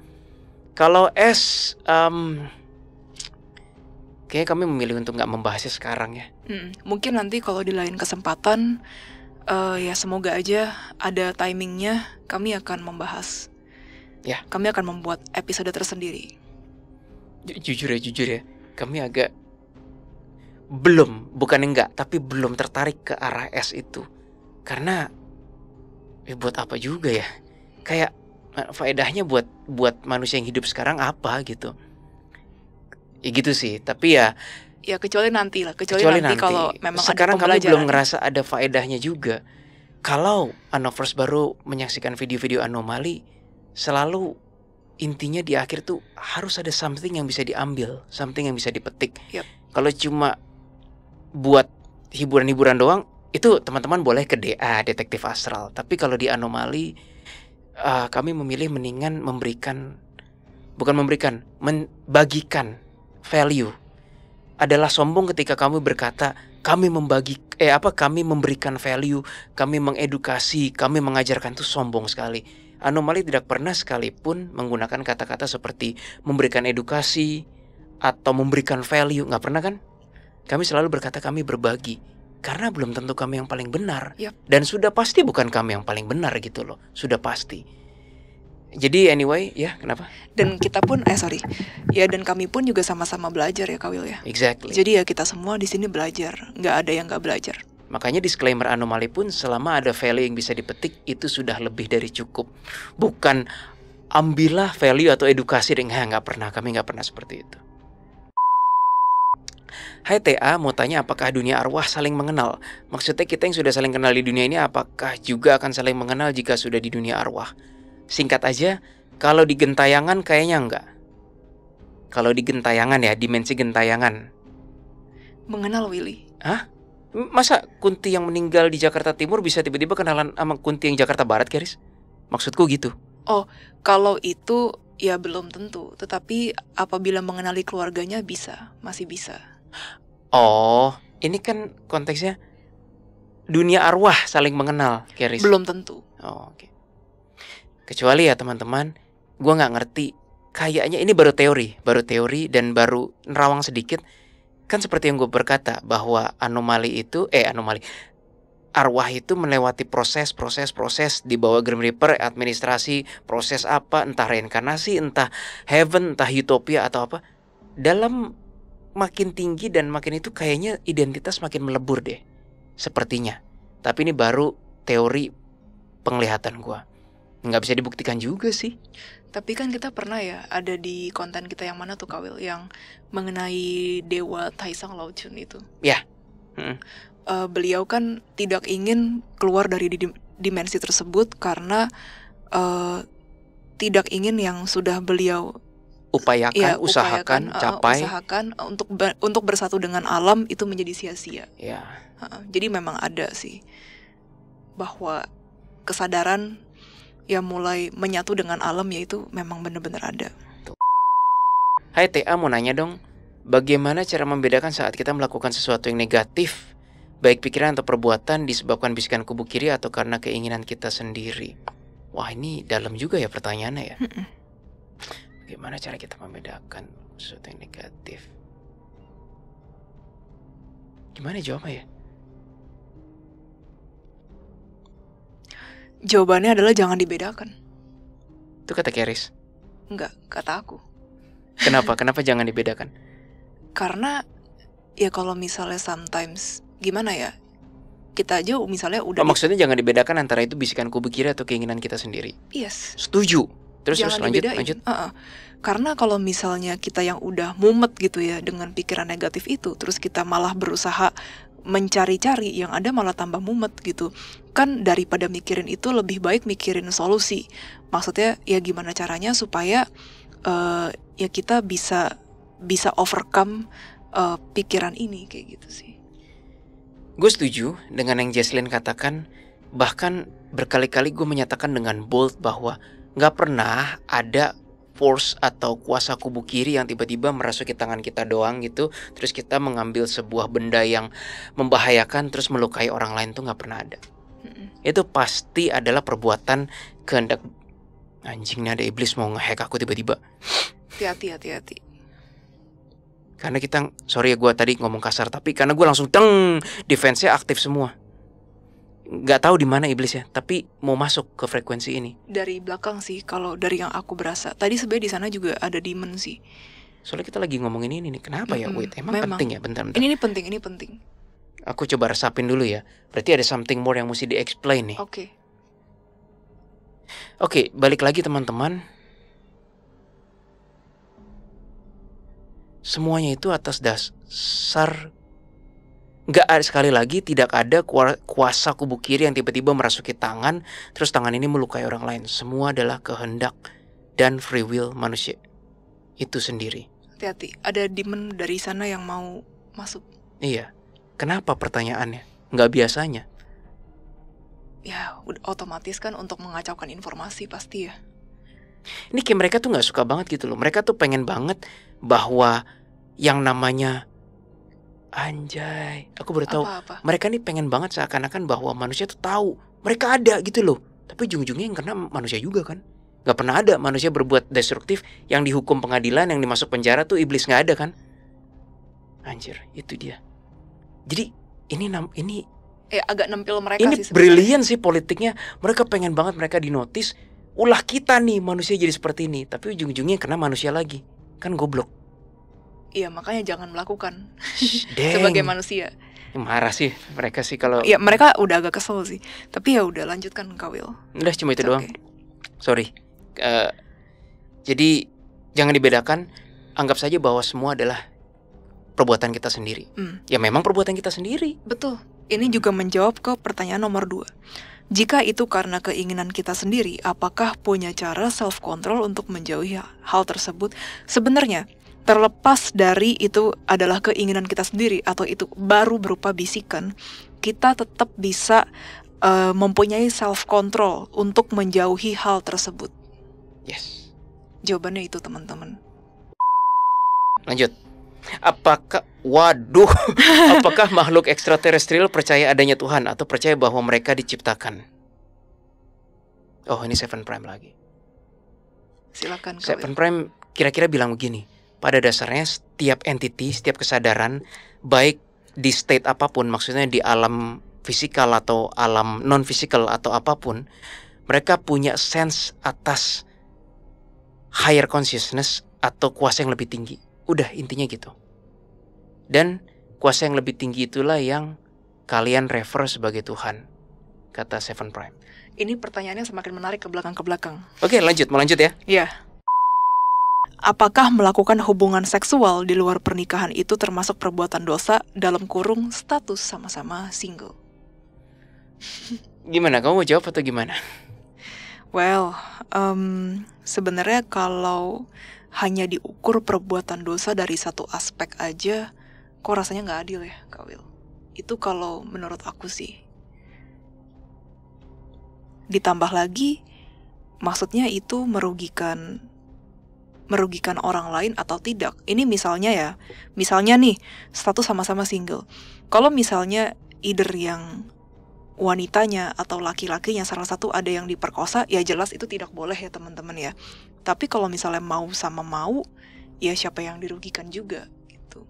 Kalau S, kayaknya kami memilih untuk nggak membahasnya sekarang ya. Mungkin nanti kalau di lain kesempatan, ya semoga aja ada timingnya, kami akan membahas. Ya. Kami akan membuat episode tersendiri. Jujur ya, kami agak bukan enggak, tapi belum tertarik ke arah S itu. Karena buat apa juga ya? Kayak faedahnya buat manusia yang hidup sekarang apa gitu. Ya gitu sih, tapi ya kecuali nanti kalau memang sekarang ada kami pembelajaran. belum ngerasa ada faedahnya juga. Kalau Anovers baru menyaksikan video-video anomali, selalu intinya di akhir tuh harus ada something yang bisa diambil, something yang bisa dipetik. Yep. Kalau cuma buat hiburan-hiburan doang, itu teman-teman boleh ke DA, Detektif Astral. Tapi kalau di Anomali, kami memilih mendingan membagikan value. Adalah sombong ketika kami berkata kami memberikan value, kami mengedukasi, kami mengajarkan, itu sombong sekali. Anomali tidak pernah sekalipun menggunakan kata-kata seperti memberikan edukasi atau memberikan value, nggak pernah kan? Kami selalu berkata kami berbagi, karena belum tentu kami yang paling benar. Yep. Dan sudah pasti bukan kami yang paling benar gitu loh, sudah pasti. Jadi anyway, ya kenapa? Dan kita pun, dan kami pun juga sama-sama belajar ya Kawil ya. Exactly. Jadi ya kita semua di sini belajar, nggak ada yang nggak belajar. Makanya disclaimer Anomali pun selama ada value yang bisa dipetik itu sudah lebih dari cukup. Bukan ambillah value atau edukasi dengan kami nggak pernah seperti itu. Hai TA, mau tanya apakah dunia arwah saling mengenal? Maksudnya kita yang sudah saling kenal di dunia ini apakah juga akan saling mengenal jika sudah di dunia arwah? Singkat aja, kalau di gentayangan kayaknya enggak. Kalau di gentayangan ya, dimensi gentayangan. Mengenal Willy? Hah? Masa Kunti yang meninggal di Jakarta Timur bisa tiba-tiba kenalan sama Kunti yang Jakarta Barat, Keris? Maksudku gitu. Oh, kalau itu ya belum tentu. Tetapi apabila mengenali keluarganya masih bisa. Oh, ini kan konteksnya dunia arwah saling mengenal, Keris. Belum tentu. Oh, oke. Kecuali ya teman-teman, gue nggak ngerti. Kayaknya ini baru teori dan baru nerawang sedikit. Kan seperti yang gue berkata bahwa arwah itu melewati proses di bawah Grim Reaper, administrasi, proses apa, entah reinkarnasi, entah heaven, entah utopia atau apa. Dalam makin tinggi dan makin itu kayaknya identitas makin melebur deh, sepertinya. Tapi ini baru teori penglihatan gue. Nggak bisa dibuktikan juga sih. Tapi kan kita pernah ya ada di konten kita yang mana tuh Kawil, yang mengenai Dewa Taisang Laochun itu. Ya. Beliau kan tidak ingin keluar dari dimensi tersebut karena tidak ingin yang sudah beliau usahakan capai, untuk bersatu dengan alam itu menjadi sia-sia. Ya. Jadi memang ada sih bahwa kesadaran yang mulai menyatu dengan alam yaitu memang benar-benar ada. Hai TA, mau nanya dong, bagaimana cara membedakan saat kita melakukan sesuatu yang negatif baik pikiran atau perbuatan disebabkan bisikan kubu kiri atau karena keinginan kita sendiri. Wah, ini dalam juga ya pertanyaannya ya. Bagaimana cara kita membedakan sesuatu yang negatif? Gimana jawabnya ya? Jawabannya adalah jangan dibedakan. Itu kata Keris. Enggak, kata aku. Kenapa? Kenapa jangan dibedakan? Karena ya kalau misalnya sometimes gimana ya, kita aja misalnya udah maksudnya jangan dibedakan antara itu bisikan kubu kiri atau keinginan kita sendiri. Yes. Setuju. Terus Jangan lanjut. dibedain. Karena kalau misalnya kita yang udah mumet gitu ya dengan pikiran negatif itu, terus kita malah berusaha mencari-cari, yang ada malah tambah mumet gitu. Kan daripada mikirin itu lebih baik mikirin solusi. Maksudnya ya gimana caranya supaya ya kita bisa overcome pikiran ini kayak gitu sih. Gue setuju dengan yang Jesslyn katakan. Bahkan berkali-kali gue menyatakan dengan bold bahwa gak pernah ada force atau kuasa kubu kiri yang tiba-tiba merasuki tangan kita doang gitu, terus kita mengambil sebuah benda yang membahayakan terus melukai orang lain, tuh gak pernah ada. Itu pasti adalah perbuatan kehendak. Anjing, nih ada iblis mau ngehack aku tiba-tiba. Hati-hati. Karena kita, sorry ya gue tadi ngomong kasar, tapi karena gue langsung defense-nya aktif semua. Gak tahu di mana iblisnya, tapi mau masuk ke frekuensi ini. Dari belakang sih, kalau dari yang aku berasa. Tadi sebenarnya di sana juga ada demon sih. Soalnya kita lagi ngomongin ini nih, kenapa ya? Wait, emang penting ya? Bentar. Ini penting. Aku coba resapin dulu ya. Berarti ada something more yang mesti di-explain nih. Oke, balik lagi teman-teman. Semuanya itu atas dasar sekali lagi tidak ada kuasa kubu kiri yang tiba-tiba merasuki tangan, terus tangan ini melukai orang lain. Semua adalah kehendak dan free will manusia itu sendiri. Hati-hati, ada demon dari sana yang mau masuk. Iya, kenapa pertanyaannya? Nggak biasanya. Ya, udah otomatis kan untuk mengacaukan informasi pasti ya. Ini kayak mereka tuh nggak suka banget gitu loh. Mereka tuh pengen banget bahwa yang namanya anjay, aku baru tahu. Mereka nih pengen banget seakan-akan bahwa manusia tuh tahu mereka ada gitu loh. Tapi ujung-ujungnya yang kena manusia juga kan. Gak pernah ada manusia berbuat destruktif yang dihukum pengadilan, yang dimasuk penjara tuh iblis, gak ada kan. Anjir, itu dia. Jadi ini agak nempel mereka ini sih. Ini brilian sih politiknya. Mereka pengen banget mereka dinotis. Ulah kita nih manusia jadi seperti ini. Tapi ujung-ujungnya kena manusia lagi. Kan goblok. Iya, makanya jangan melakukan sebagai manusia. Marah sih mereka sih kalau. Iya, mereka udah agak kesel sih. Tapi ya udah, lanjutkan Kak Will. Udah cuma itu doang. Sorry. Jadi jangan dibedakan. Anggap saja bahwa semua adalah perbuatan kita sendiri. Ya memang perbuatan kita sendiri. Betul. Ini juga menjawab ke pertanyaan nomor 2. Jika itu karena keinginan kita sendiri, apakah punya cara self-control untuk menjauhi hal tersebut? Sebenarnya terlepas dari itu adalah keinginan kita sendiri atau itu baru berupa bisikan, kita tetap bisa mempunyai self-control untuk menjauhi hal tersebut. Yes. Jawabannya itu, teman-teman. Lanjut. Apakah makhluk ekstraterestrial percaya adanya Tuhan atau percaya bahwa mereka diciptakan? Oh, ini Seven Prime lagi. Silakan. Seven Prime kira-kira bilang begini. Pada dasarnya setiap entity, setiap kesadaran, baik di state apapun, maksudnya di alam fisikal atau alam non-fisikal atau apapun, mereka punya sense atas higher consciousness atau kuasa yang lebih tinggi. Udah, intinya gitu. Dan kuasa yang lebih tinggi itulah yang kalian refer sebagai Tuhan, kata Seven Prime. Ini pertanyaannya semakin menarik ke belakang. Oke, mau lanjut ya? Iya. Apakah melakukan hubungan seksual di luar pernikahan itu termasuk perbuatan dosa dalam kurung status sama-sama single? Gimana? Kamu mau jawab atau gimana? Well, sebenarnya kalau hanya diukur perbuatan dosa dari satu aspek aja, kok rasanya nggak adil ya, Kak Will? Itu kalau menurut aku sih. Ditambah lagi, maksudnya itu merugikan orang lain atau tidak. Ini misalnya nih, status sama-sama single. Kalau misalnya either yang wanitanya atau laki-lakinya salah satu ada yang diperkosa, ya jelas itu tidak boleh ya teman-teman ya. Tapi kalau misalnya mau sama mau, ya siapa yang dirugikan juga gitu.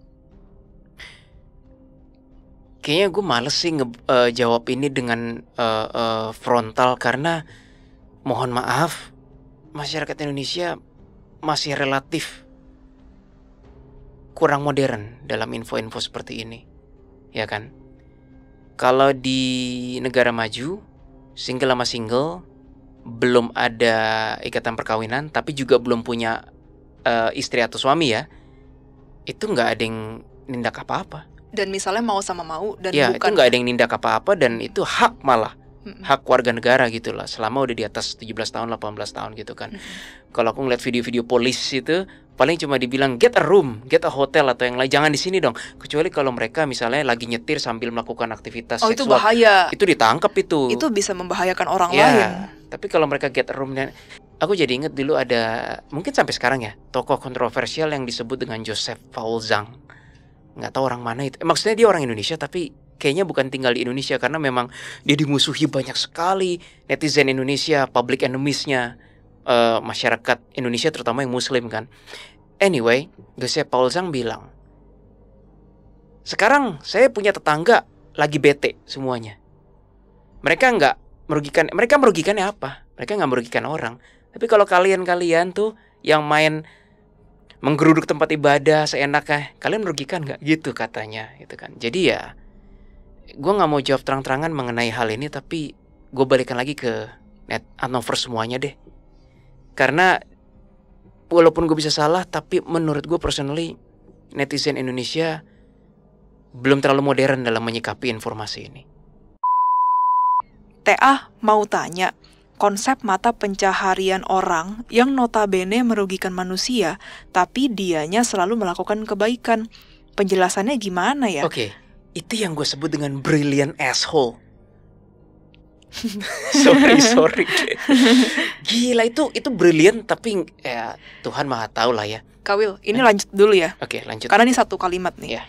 Kayaknya gue males sih jawab ini dengan frontal, karena mohon maaf, masyarakat Indonesia masih relatif kurang modern dalam info-info seperti ini, ya kan? Kalau di negara maju, single sama single, belum ada ikatan perkawinan, tapi juga belum punya istri atau suami ya, itu nggak ada yang nindak apa-apa. Dan misalnya mau sama mau dan Ya, bukan, itu nggak ada yang nindak apa-apa, dan itu hak, malah hak warga negara gitu lah, selama udah di atas 17 tahun, 18 tahun gitu kan. Kalau aku ngeliat video-video polisi itu, paling cuma dibilang get a room, get a hotel atau yang lain, jangan di sini dong. Kecuali kalau mereka misalnya lagi nyetir sambil melakukan aktivitas seksual. itu bahaya. Itu ditangkap itu. Itu bisa membahayakan orang ya, lain. Tapi kalau mereka get a room, dan aku jadi inget dulu ada, mungkin sampai sekarang ya, tokoh kontroversial yang disebut dengan Joseph Paul Zhang. Nggak tahu orang mana itu. Maksudnya dia orang Indonesia, tapi kayaknya bukan tinggal di Indonesia, karena memang dia dimusuhi banyak sekali netizen Indonesia, public enemies-nya masyarakat Indonesia, terutama yang Muslim kan. Anyway, Joseph Paul Zhang bilang, sekarang saya punya tetangga lagi bete semuanya. Mereka merugikannya apa? Mereka nggak merugikan orang. Tapi kalau kalian tuh yang main menggeruduk tempat ibadah seenaknya, kalian merugikan nggak? Gitu katanya, gitu kan. Jadi ya, gue nggak mau jawab terang-terangan mengenai hal ini, tapi gue balikan lagi ke net Hanover semuanya deh. Karena walaupun gue bisa salah, tapi menurut gue personally, netizen Indonesia belum terlalu modern dalam menyikapi informasi ini. TA mau tanya, konsep mata pencaharian orang yang notabene merugikan manusia, tapi dianya selalu melakukan kebaikan. Penjelasannya gimana ya? Oke, itu yang gue sebut dengan brilliant asshole. sorry. Gila, itu brilliant, tapi ya Tuhan Maha tahu lah ya. Kawil, ini lanjut dulu ya. Oke, lanjut. Karena ini satu kalimat nih. Ya.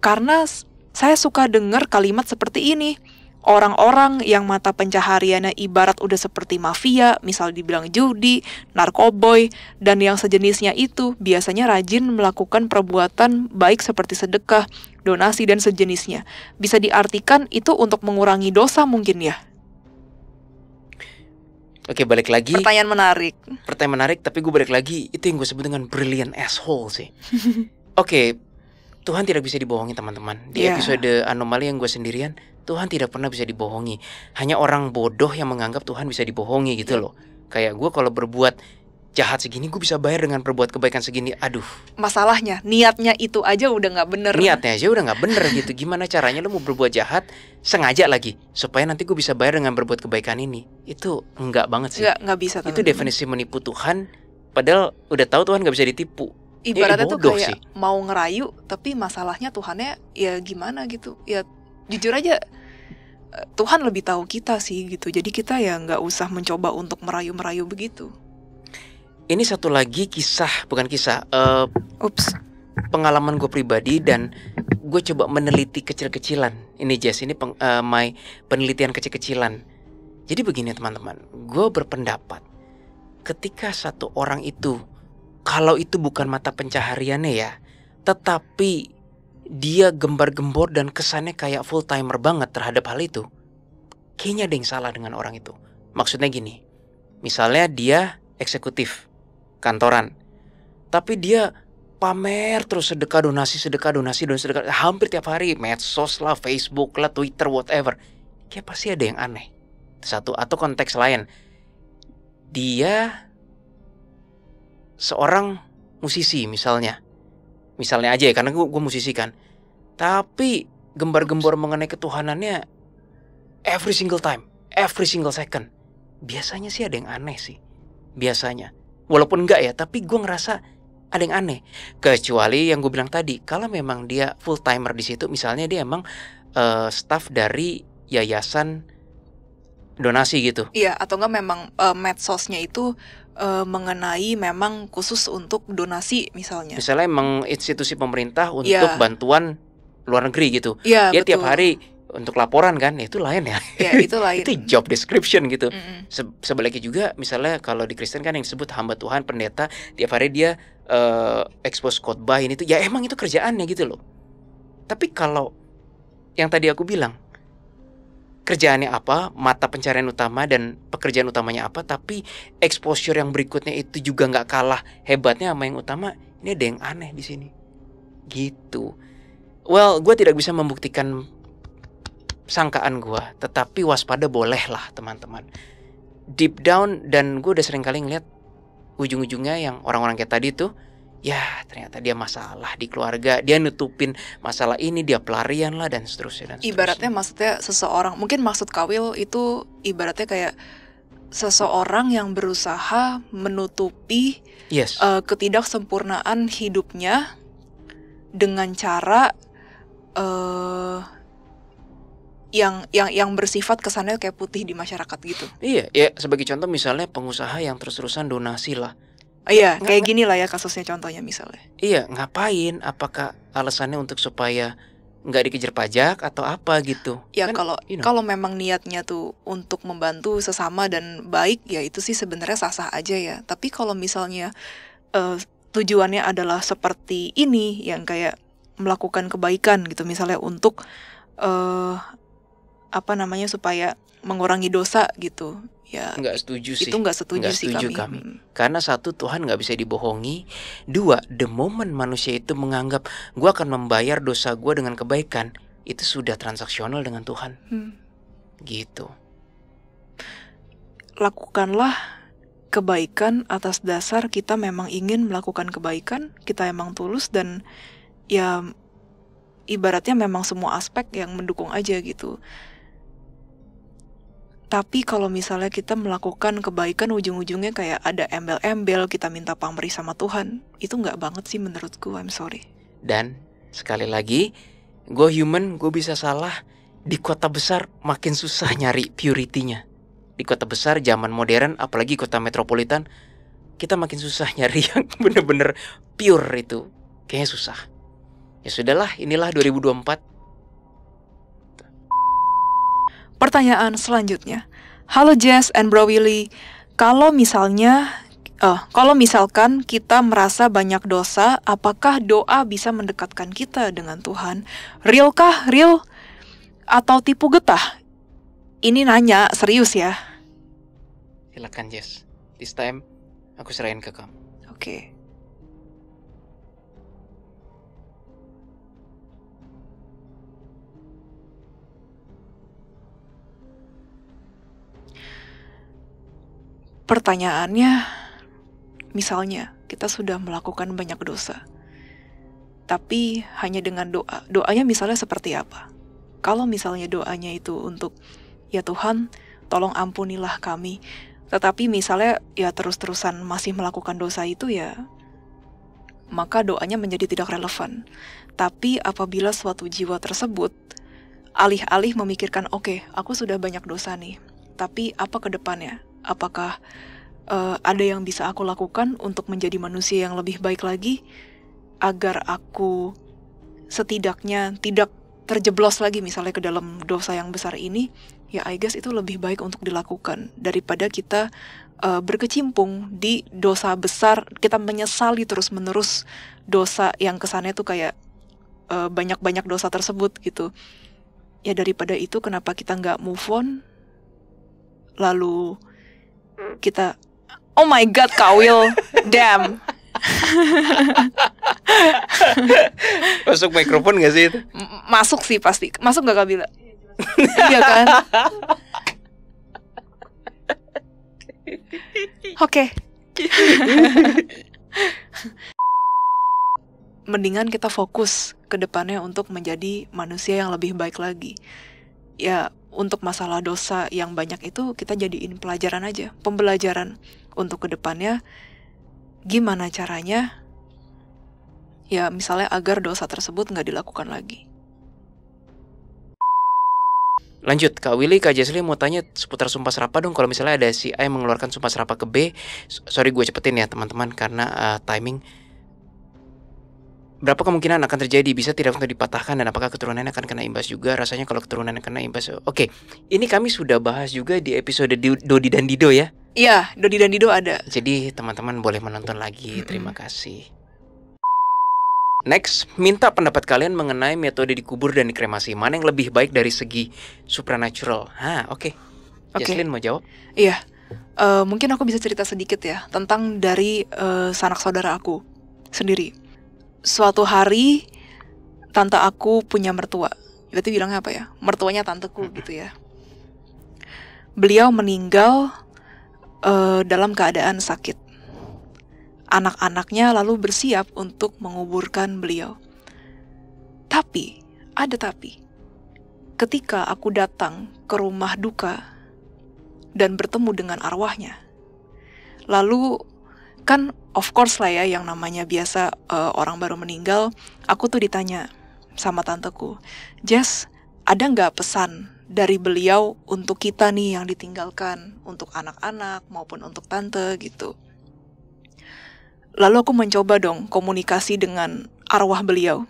Karena saya suka dengar kalimat seperti ini. Orang-orang yang mata pencahariannya ibarat udah seperti mafia, misal dibilang judi, narkoboy, dan yang sejenisnya itu biasanya rajin melakukan perbuatan baik seperti sedekah, donasi, dan sejenisnya. Bisa diartikan itu untuk mengurangi dosa mungkin ya? Oke, balik lagi. Pertanyaan menarik, tapi gue balik lagi, itu yang gue sebut dengan brilliant asshole sih. Oke, Tuhan tidak bisa dibohongi teman-teman. Di episode anomali yang gue sendirian, Tuhan tidak pernah bisa dibohongi. Hanya orang bodoh yang menganggap Tuhan bisa dibohongi gitu loh. Kayak gue kalau berbuat jahat segini, gue bisa bayar dengan berbuat kebaikan segini. Aduh. Masalahnya, niatnya itu aja udah gak bener. Niatnya aja udah gak bener gitu. Gimana caranya lo mau berbuat jahat, sengaja lagi, supaya nanti gue bisa bayar dengan berbuat kebaikan ini. Itu enggak banget sih. Enggak bisa teman-teman. Itu definisi menipu Tuhan. Padahal udah tahu Tuhan gak bisa ditipu. Ibaratnya tuh kayak sih. Mau ngerayu, tapi masalahnya Tuhannya ya gimana gitu. Ya jujur aja, Tuhan lebih tahu kita sih gitu. Jadi kita ya nggak usah mencoba untuk merayu-merayu begitu. Ini satu lagi pengalaman gue pribadi, dan gue coba meneliti kecil-kecilan. Ini Jess, ini penelitian kecil-kecilan. Jadi begini teman-teman, gue berpendapat ketika satu orang itu, kalau itu bukan mata pencahariannya ya, tetapi dia gembar-gembor dan kesannya kayak full timer banget terhadap hal itu, kayaknya ada yang salah dengan orang itu. Maksudnya gini, misalnya dia eksekutif kantoran, tapi dia pamer terus sedekah donasi hampir tiap hari, medsos lah, Facebook lah, Twitter, whatever. Kayak pasti ada yang aneh. Satu, atau konteks lain, dia seorang musisi misalnya aja ya, karena gue musisi kan, tapi gembar-gembor mengenai ketuhanannya every single time, every single second. Biasanya sih ada yang aneh sih, biasanya. Walaupun enggak ya, tapi gue ngerasa ada yang aneh. Kecuali yang gue bilang tadi, kalau memang dia full timer di situ, misalnya dia emang staff dari yayasan donasi gitu. Iya, atau enggak memang medsosnya itu mengenai memang khusus untuk donasi misalnya. Misalnya emang institusi pemerintah untuk bantuan luar negeri gitu. Ya, dia betul. Tiap hari untuk laporan kan, itu lain ya. Ya itu lain. Itu job description gitu. Mm-mm. Sebaliknya juga misalnya kalau di Kristen kan yang disebut hamba Tuhan, pendeta, tiap hari dia expose khotbah ini tuh, ya emang itu kerjaannya gitu loh. Tapi kalau yang tadi aku bilang, kerjaannya apa, mata pencarian utama dan pekerjaan utamanya apa, tapi exposure yang berikutnya itu juga nggak kalah hebatnya sama yang utama, ini ada yang aneh di sini. Gitu. Well, gue tidak bisa membuktikan sangkaan gue, tetapi waspada boleh lah teman-teman. Deep down, dan gue udah sering kali ngeliat ujung-ujungnya yang orang-orang kayak tadi tuh, ya ternyata dia masalah di keluarga, dia nutupin masalah ini, dia pelarian lah dan seterusnya dan seterusnya. Ibaratnya maksudnya seseorang, mungkin maksud Kawil itu ibaratnya kayak seseorang yang berusaha menutupi Yes. ketidaksempurnaan hidupnya dengan cara yang bersifat kesannya kayak putih di masyarakat gitu. Iya, ya sebagai contoh misalnya pengusaha yang terus-terusan donasi lah. Iya, kayak gini lah ya kasusnya contohnya misalnya. Iya, ngapain? Apakah alasannya untuk supaya nggak dikejar pajak atau apa gitu? Ya Kan, kalau memang niatnya tuh untuk membantu sesama dan baik, ya itu sih sebenarnya sah-sah aja ya. Tapi kalau misalnya tujuannya adalah seperti ini, yang kayak melakukan kebaikan gitu, misalnya untuk supaya mengurangi dosa gitu, ya nggak setuju sih. itu nggak setuju Nggak sih setuju kami. kami. Karena satu, Tuhan nggak bisa dibohongi. Dua, the moment manusia itu menganggap gue akan membayar dosa gue dengan kebaikan, itu sudah transaksional dengan Tuhan. Gitu. Lakukanlah kebaikan atas dasar kita memang ingin melakukan kebaikan, kita emang tulus, dan ya ibaratnya memang semua aspek yang mendukung aja gitu. Tapi kalau misalnya kita melakukan kebaikan ujung-ujungnya kayak ada embel-embel, kita minta pamrih sama Tuhan, itu nggak banget sih menurutku, I'm sorry. Dan sekali lagi, gue human, gue bisa salah. Di kota besar makin susah nyari purity-nya. Di kota besar zaman modern, apalagi kota metropolitan, kita makin susah nyari yang bener-bener pure itu. Kayaknya susah. Ya sudahlah, inilah 2024. Pertanyaan selanjutnya, halo Jess and Bro Willy, kalau misalkan kita merasa banyak dosa, apakah doa bisa mendekatkan kita dengan Tuhan? Real kah? Real? Atau tipu getah? Ini nanya serius ya. Silakan Jess. This time aku serahin ke kamu. Oke. Pertanyaannya, misalnya kita sudah melakukan banyak dosa, tapi hanya dengan doa. Doanya misalnya seperti apa? Kalau misalnya doanya itu untuk, ya Tuhan, tolong ampunilah kami. Tetapi misalnya ya terus-terusan masih melakukan dosa itu, ya maka doanya menjadi tidak relevan. Tapi apabila suatu jiwa tersebut alih-alih memikirkan, oke, aku sudah banyak dosa nih, tapi apa ke depannya? Apakah ada yang bisa aku lakukan untuk menjadi manusia yang lebih baik lagi, agar aku setidaknya tidak terjeblos lagi misalnya ke dalam dosa yang besar ini? Ya I guess itu lebih baik untuk dilakukan daripada kita berkecimpung di dosa besar, kita menyesali terus-menerus dosa yang kesannya tuh kayak banyak-banyak dosa tersebut gitu. Ya daripada itu, kenapa kita nggak move on, lalu kita, oh my god Kawil, damn. Masuk mikrofon gak sih itu? Masuk sih pasti. Masuk gak Kabila? Iya kan? Oke. Mendingan kita fokus ke depannya untuk menjadi manusia yang lebih baik lagi. Ya, untuk masalah dosa yang banyak itu kita jadiin pelajaran aja, pembelajaran untuk kedepannya gimana caranya, ya misalnya agar dosa tersebut nggak dilakukan lagi. Lanjut, Kak Willy, Kak Jesli mau tanya seputar sumpah serapah dong. Kalau misalnya ada si A yang mengeluarkan sumpah serapah ke B, sorry gue cepetin ya teman-teman karena timing. berapa kemungkinan akan terjadi, bisa tidak untuk dipatahkan, dan apakah keturunannya akan kena imbas juga? Rasanya kalau keturunannya kena imbas. Oke, ini kami sudah bahas juga di episode Dodi dan Dido ya. Iya, Dodi dan Dido ada. Jadi teman-teman boleh menonton lagi. Mm-mm. Terima kasih. Next, minta pendapat kalian mengenai metode dikubur dan dikremasi. Mana yang lebih baik dari segi supernatural? Oke. Jaslyn mau jawab? Iya, mungkin aku bisa cerita sedikit ya tentang dari sanak saudara aku sendiri. Suatu hari tante aku punya mertua. Berarti bilangnya apa ya? Mertuanya tanteku gitu ya. Beliau meninggal dalam keadaan sakit. Anak-anaknya lalu bersiap untuk menguburkan beliau. Tapi, ada tapi. Ketika aku datang ke rumah duka dan bertemu dengan arwahnya, lalu kan of course lah ya, yang namanya biasa orang baru meninggal, aku tuh ditanya sama tanteku, Jess, ada nggak pesan dari beliau untuk kita nih yang ditinggalkan, untuk anak-anak maupun untuk tante gitu. Lalu aku mencoba dong komunikasi dengan arwah beliau.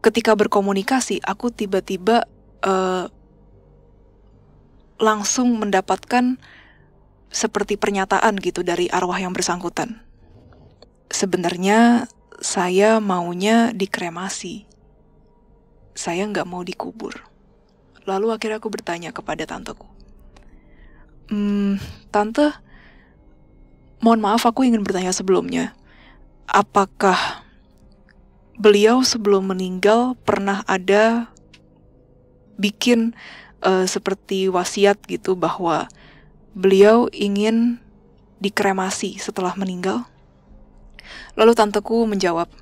Ketika berkomunikasi, aku tiba-tiba langsung mendapatkan seperti pernyataan gitu dari arwah yang bersangkutan. Sebenarnya saya maunya dikremasi. Saya nggak mau dikubur. Lalu akhirnya aku bertanya kepada tanteku. Tante, mohon maaf aku ingin bertanya sebelumnya. Apakah beliau sebelum meninggal pernah ada bikin seperti wasiat gitu bahwa beliau ingin dikremasi setelah meninggal? Lalu tanteku menjawab,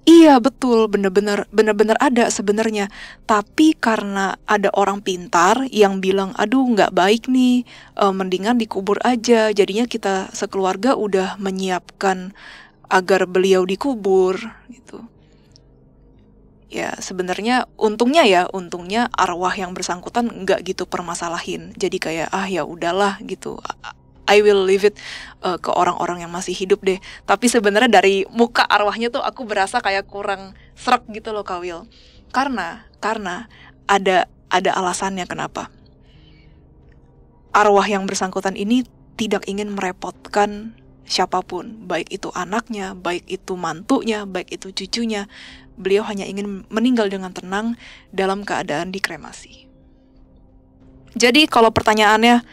iya betul, benar-benar ada sebenarnya. Tapi karena ada orang pintar yang bilang, aduh nggak baik nih, mendingan dikubur aja. Jadinya kita sekeluarga udah menyiapkan agar beliau dikubur gitu. Ya sebenarnya untungnya arwah yang bersangkutan nggak gitu permasalahin. Jadi kayak ya udahlah gitu. I will leave it ke orang-orang yang masih hidup deh. Tapi sebenarnya dari muka arwahnya tuh aku berasa kayak kurang srek gitu loh Kak Will. Karena ada alasannya kenapa. Arwah yang bersangkutan ini tidak ingin merepotkan siapapun, baik itu anaknya, baik itu mantunya, baik itu cucunya. Beliau hanya ingin meninggal dengan tenang dalam keadaan dikremasi. Jadi kalau pertanyaannya,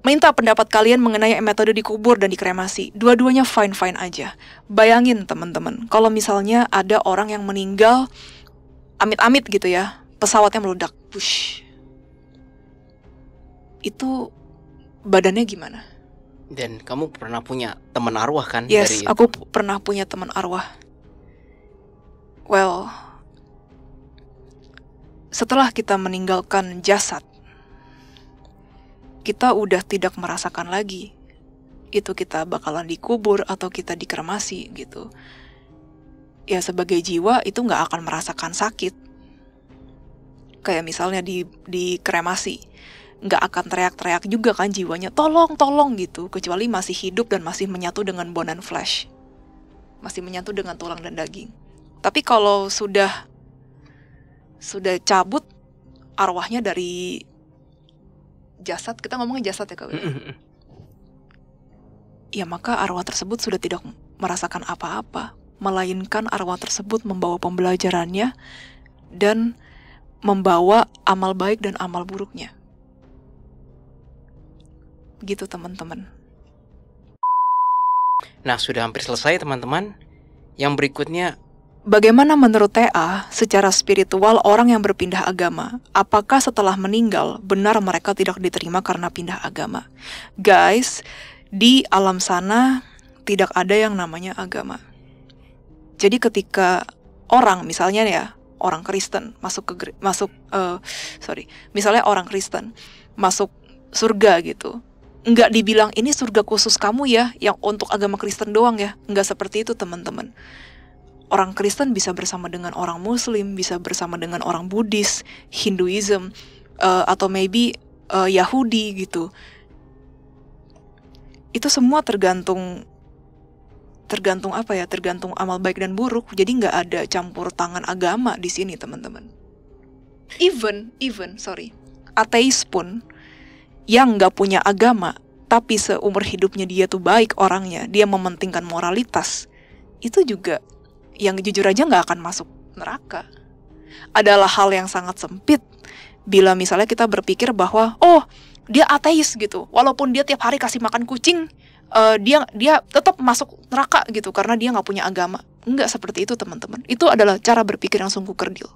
minta pendapat kalian mengenai metode dikubur dan dikremasi, dua-duanya fine-fine aja. Bayangin teman-teman, kalau misalnya ada orang yang meninggal, amit-amit gitu ya, pesawatnya meledak, push. Itu badannya gimana? Dan kamu pernah punya teman arwah kan? Yes, aku pernah punya teman arwah. Well, setelah kita meninggalkan jasad, kita udah tidak merasakan lagi itu kita bakalan dikubur atau kita dikremasi gitu. Ya sebagai jiwa itu nggak akan merasakan sakit. Kayak misalnya dikremasi, nggak akan teriak-teriak juga kan jiwanya, tolong gitu, kecuali masih hidup dan masih menyatu dengan bone and flesh, masih menyatu dengan tulang dan daging. Tapi kalau sudah cabut arwahnya dari jasad, kita ngomongnya jasad ya Kak Will, ya maka arwah tersebut sudah tidak merasakan apa-apa, melainkan arwah tersebut membawa pembelajarannya dan membawa amal baik dan amal buruknya. Gitu teman-teman. Nah, sudah hampir selesai teman-teman. Yang berikutnya, bagaimana menurut TA secara spiritual orang yang berpindah agama? Apakah setelah meninggal benar mereka tidak diterima karena pindah agama? Guys, di alam sana tidak ada yang namanya agama. Jadi ketika orang, misalnya ya, orang Kristen misalnya orang Kristen masuk surga gitu, nggak dibilang ini surga khusus kamu ya, yang untuk agama Kristen doang ya. Nggak seperti itu teman-teman. Orang Kristen bisa bersama dengan orang Muslim, bisa bersama dengan orang Buddhis, Hinduism, atau maybe Yahudi gitu. Itu semua tergantung tergantung apa ya, tergantung amal baik dan buruk. Jadi nggak ada campur tangan agama di sini, teman-teman. Even, ateis pun yang nggak punya agama, tapi seumur hidupnya dia tuh baik orangnya, dia mementingkan moralitas, itu juga yang jujur aja nggak akan masuk neraka. Adalah hal yang sangat sempit bila misalnya kita berpikir bahwa oh dia ateis gitu, walaupun dia tiap hari kasih makan kucing, dia tetap masuk neraka gitu karena dia nggak punya agama. Nggak seperti itu, teman-teman. Itu adalah cara berpikir yang sungguh kerdil.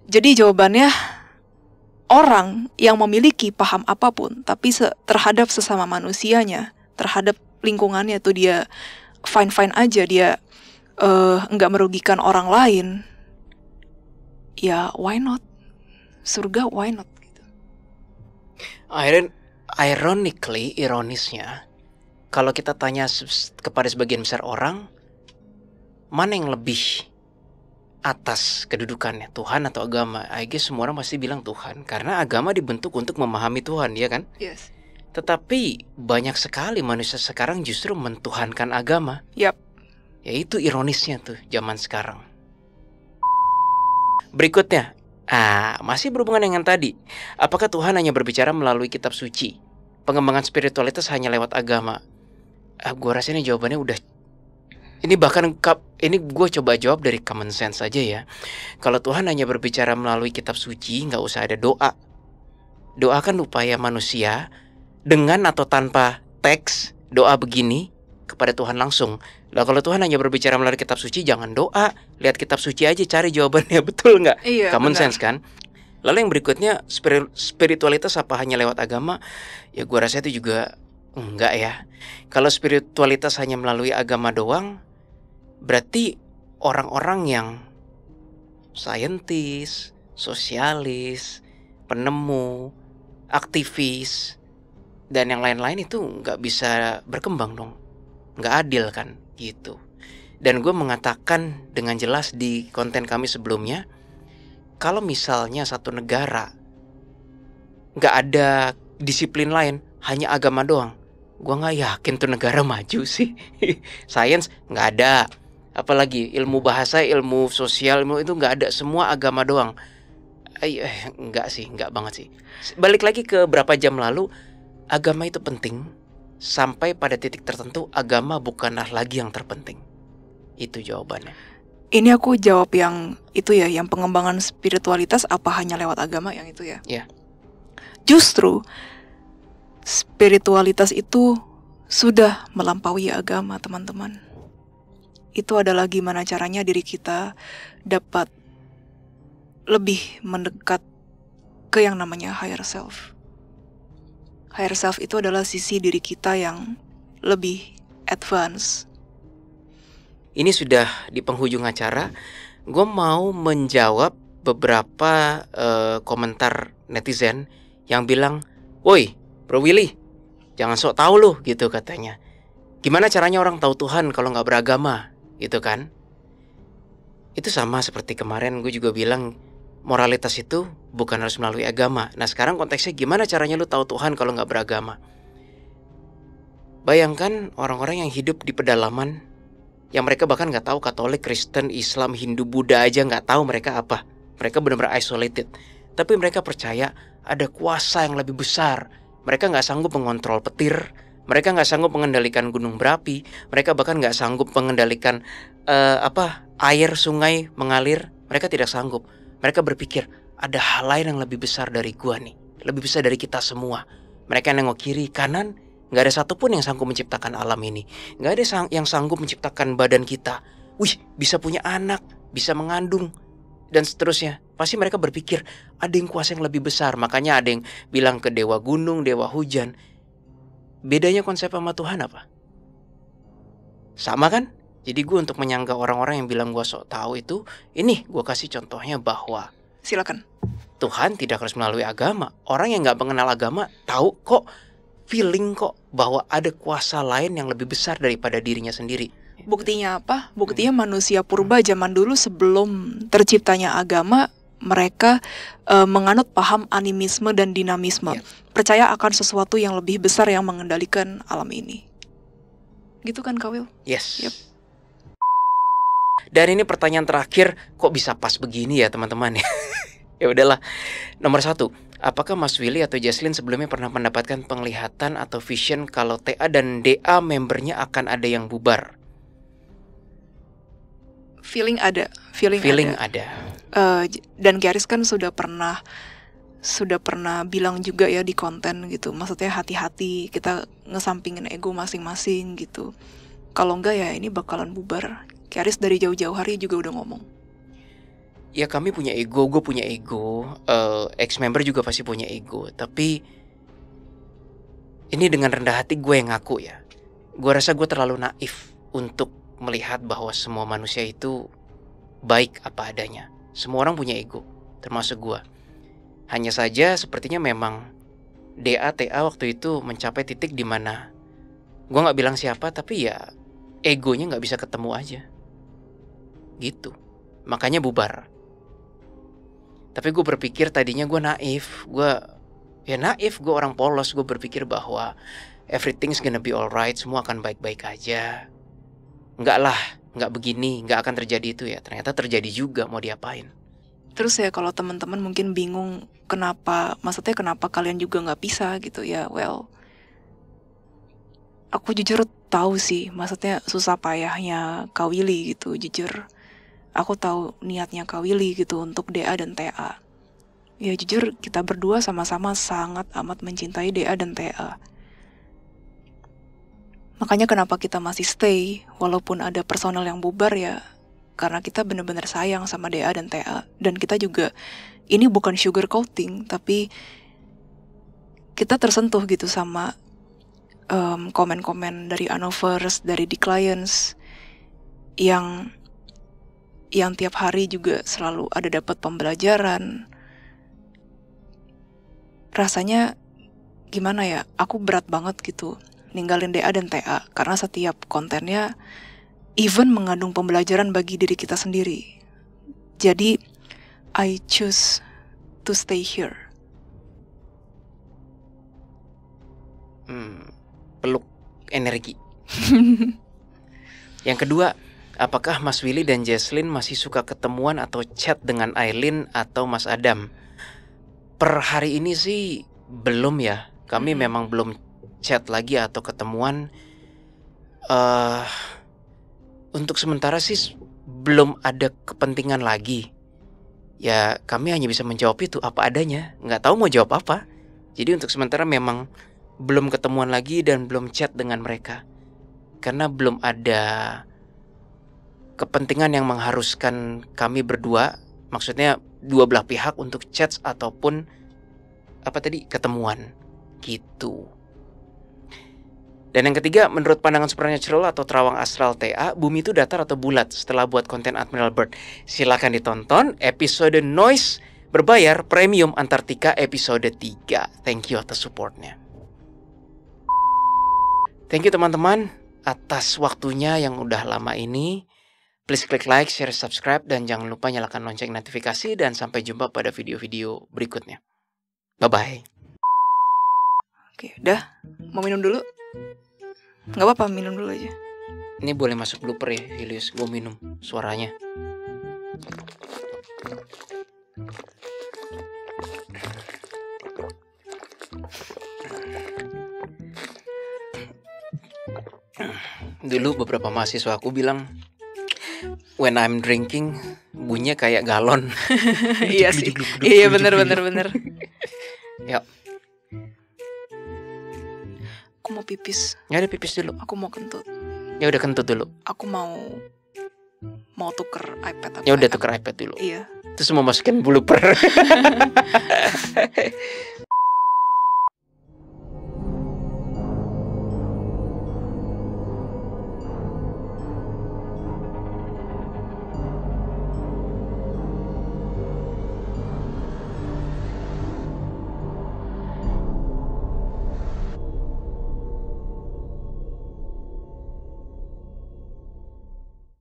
Jadi jawabannya, orang yang memiliki paham apapun tapi terhadap sesama manusianya, terhadap lingkungannya tuh dia fine-fine aja, dia nggak merugikan orang lain, ya why not? Surga why not? Gitu. Ironisnya, kalau kita tanya kepada sebagian besar orang, mana yang lebih atas kedudukannya, Tuhan atau agama? I guess semua orang pasti bilang Tuhan, karena agama dibentuk untuk memahami Tuhan, ya kan? Yes. Tetapi banyak sekali manusia sekarang justru mentuhankan agama. Yap. Ya itu ironisnya tuh zaman sekarang. Berikutnya, masih berhubungan dengan tadi. Apakah Tuhan hanya berbicara melalui kitab suci? Pengembangan spiritualitas hanya lewat agama? Gue rasa ini jawabannya udah. Ini gue coba jawab dari common sense aja ya. Kalau Tuhan hanya berbicara melalui kitab suci, nggak usah ada doa. Doa kan upaya manusia dengan atau tanpa teks. Doa begini kepada Tuhan langsung. Lah kalau Tuhan hanya berbicara melalui kitab suci, jangan doa. Lihat kitab suci aja, cari jawabannya, betul nggak? Iya, common benar. sense kan? Lalu yang berikutnya, spiritualitas apa hanya lewat agama? Ya gue rasa itu juga enggak ya. Kalau spiritualitas hanya melalui agama doang, berarti orang-orang yang saintis, sosialis, penemu, aktivis, dan yang lain-lain itu nggak bisa berkembang dong. Nggak adil kan, gitu. Dan gue mengatakan dengan jelas di konten kami sebelumnya, kalau misalnya satu negara nggak ada disiplin lain, hanya agama doang, gue nggak yakin tuh negara maju sih. Sains nggak ada, apalagi ilmu bahasa, ilmu sosial, ilmu itu nggak ada, semua agama doang. Nggak sih, nggak banget sih. Balik lagi ke berapa jam lalu, agama itu penting. Sampai pada titik tertentu, agama bukanlah lagi yang terpenting. Itu jawabannya. Ini aku jawab yang itu ya, yang pengembangan spiritualitas apa hanya lewat agama, yang itu ya. Ya. Justru spiritualitas itu sudah melampaui agama, teman-teman. Itu adalah gimana caranya diri kita dapat lebih mendekat ke yang namanya higher self. Higher self itu adalah sisi diri kita yang lebih advance. Ini sudah di penghujung acara. Gue mau menjawab beberapa komentar netizen yang bilang, "Woi, Bro Willy, jangan sok tahu lu," gitu katanya. "Gimana caranya orang tahu Tuhan kalau nggak beragama?" Gitu kan? Itu sama seperti kemarin gue juga bilang, moralitas itu bukan harus melalui agama. Nah sekarang konteksnya gimana caranya lu tahu Tuhan kalau nggak beragama? Bayangkan orang-orang yang hidup di pedalaman, yang mereka bahkan nggak tahu Katolik, Kristen, Islam, Hindu, Buddha aja nggak tahu mereka apa. Mereka benar-benar isolated. Tapi mereka percaya ada kuasa yang lebih besar. Mereka nggak sanggup mengontrol petir. Mereka nggak sanggup mengendalikan gunung berapi. Mereka bahkan nggak sanggup mengendalikan air sungai mengalir. Mereka tidak sanggup. Mereka berpikir ada hal lain yang lebih besar dari gua nih, lebih besar dari kita semua. Mereka nengok kiri kanan, nggak ada satupun yang sanggup menciptakan alam ini. Nggak ada yang sanggup menciptakan badan kita. Wih, bisa punya anak, bisa mengandung, dan seterusnya. Pasti mereka berpikir ada yang kuasa yang lebih besar. Makanya ada yang bilang ke dewa gunung, dewa hujan. Bedanya konsep sama Tuhan apa? Sama kan? Jadi gue untuk menyangka orang-orang yang bilang gue sok tahu itu, ini gue kasih contohnya bahwa Silakan. Tuhan tidak harus melalui agama. Orang yang nggak mengenal agama tahu kok, feeling kok bahwa ada kuasa lain yang lebih besar daripada dirinya sendiri. Buktinya apa? Buktinya manusia purba zaman dulu sebelum terciptanya agama, mereka menganut paham animisme dan dinamisme. Ya. Percaya akan sesuatu yang lebih besar yang mengendalikan alam ini. gitu kan Kak Will? Yes. Yep. Dan ini pertanyaan terakhir, kok bisa pas begini ya teman-teman ya? Ya udahlah. Nomor 1, apakah Mas Willy atau Jesslyn sebelumnya pernah mendapatkan penglihatan atau vision kalau TA dan DA membernya akan ada yang bubar? Feeling ada. Dan Garis kan sudah pernah bilang juga ya di konten gitu. Maksudnya hati-hati, kita ngesampingin ego masing-masing gitu. Kalau enggak ya ini bakalan bubar. Garis dari jauh-jauh hari juga udah ngomong. Ya kami punya ego, gue punya ego, ex-member juga pasti punya ego. Tapi ini dengan rendah hati gue yang ngaku ya. Gue rasa gue terlalu naif untuk melihat bahwa semua manusia itu baik apa adanya. Semua orang punya ego, termasuk gue. Hanya saja sepertinya memang DA, TA waktu itu mencapai titik di mana gue gak bilang siapa, tapi ya egonya gak bisa ketemu aja. Gitu. Makanya bubar. Tapi gue berpikir tadinya gue naif. Gue orang polos. Gue berpikir bahwa everything's gonna be alright, semua akan baik-baik aja. Enggak lah, enggak begini, enggak akan terjadi itu ya. Ternyata terjadi juga, mau diapain. Terus ya kalau teman-teman mungkin bingung kenapa kalian juga nggak bisa gitu ya. Well, aku jujur tahu sih, maksudnya susah payahnya Kak Willy gitu, jujur. Aku tahu niatnya Kak Willy gitu untuk DA dan TA. Ya jujur kita berdua sama-sama sangat amat mencintai DA dan TA. Makanya kenapa kita masih stay walaupun ada personal yang bubar ya, karena kita benar-benar sayang sama DA dan TA. Dan kita juga, ini bukan sugar coating, tapi kita tersentuh gitu sama komen-komen dari Anovers, dari The Clients yang tiap hari juga selalu ada dapat pembelajaran. Rasanya gimana ya, aku berat banget gitu ninggalin DA dan TA, karena setiap kontennya even mengandung pembelajaran bagi diri kita sendiri. Jadi I choose to stay here. Peluk energi. Yang kedua, apakah Mas Willy dan Jesslyn masih suka ketemuan atau chat dengan Aileen atau Mas Adam? Per hari ini sih belum ya. Kami memang belum chat lagi atau ketemuan. Untuk sementara sih belum ada kepentingan lagi. Ya kami hanya bisa menjawab itu apa adanya. Nggak tahu mau jawab apa. Jadi untuk sementara memang belum ketemuan lagi dan belum chat dengan mereka. Karena belum ada kepentingan yang mengharuskan kami berdua, maksudnya dua belah pihak untuk chat ataupun ketemuan gitu. Dan yang ketiga, menurut pandangan supernatural atau terawang astral TA, bumi itu datar atau bulat setelah buat konten Admiral Byrd? Silakan ditonton episode Noise berbayar premium Antartika episode 3. Thank you atas supportnya. Thank you teman-teman atas waktunya yang udah lama ini. Please klik like, share, subscribe, dan jangan lupa nyalakan lonceng notifikasi. Dan sampai jumpa pada video-video berikutnya. Bye-bye. Oke, udah. Mau minum dulu? Gak apa-apa, minum dulu aja. Ini boleh masuk blooper ya, Helios. Gue minum suaranya. Dulu beberapa mahasiswa aku bilang, when I'm drinking, bunyinya kayak galon. Iya sih. Iya bener. Yuk. Aku mau pipis. Ya udah pipis dulu. Aku mau kentut. Ya udah kentut dulu. Aku mau tuker iPad. Ya udah tuker iPad dulu. Iya. Terus mau masukin blooper.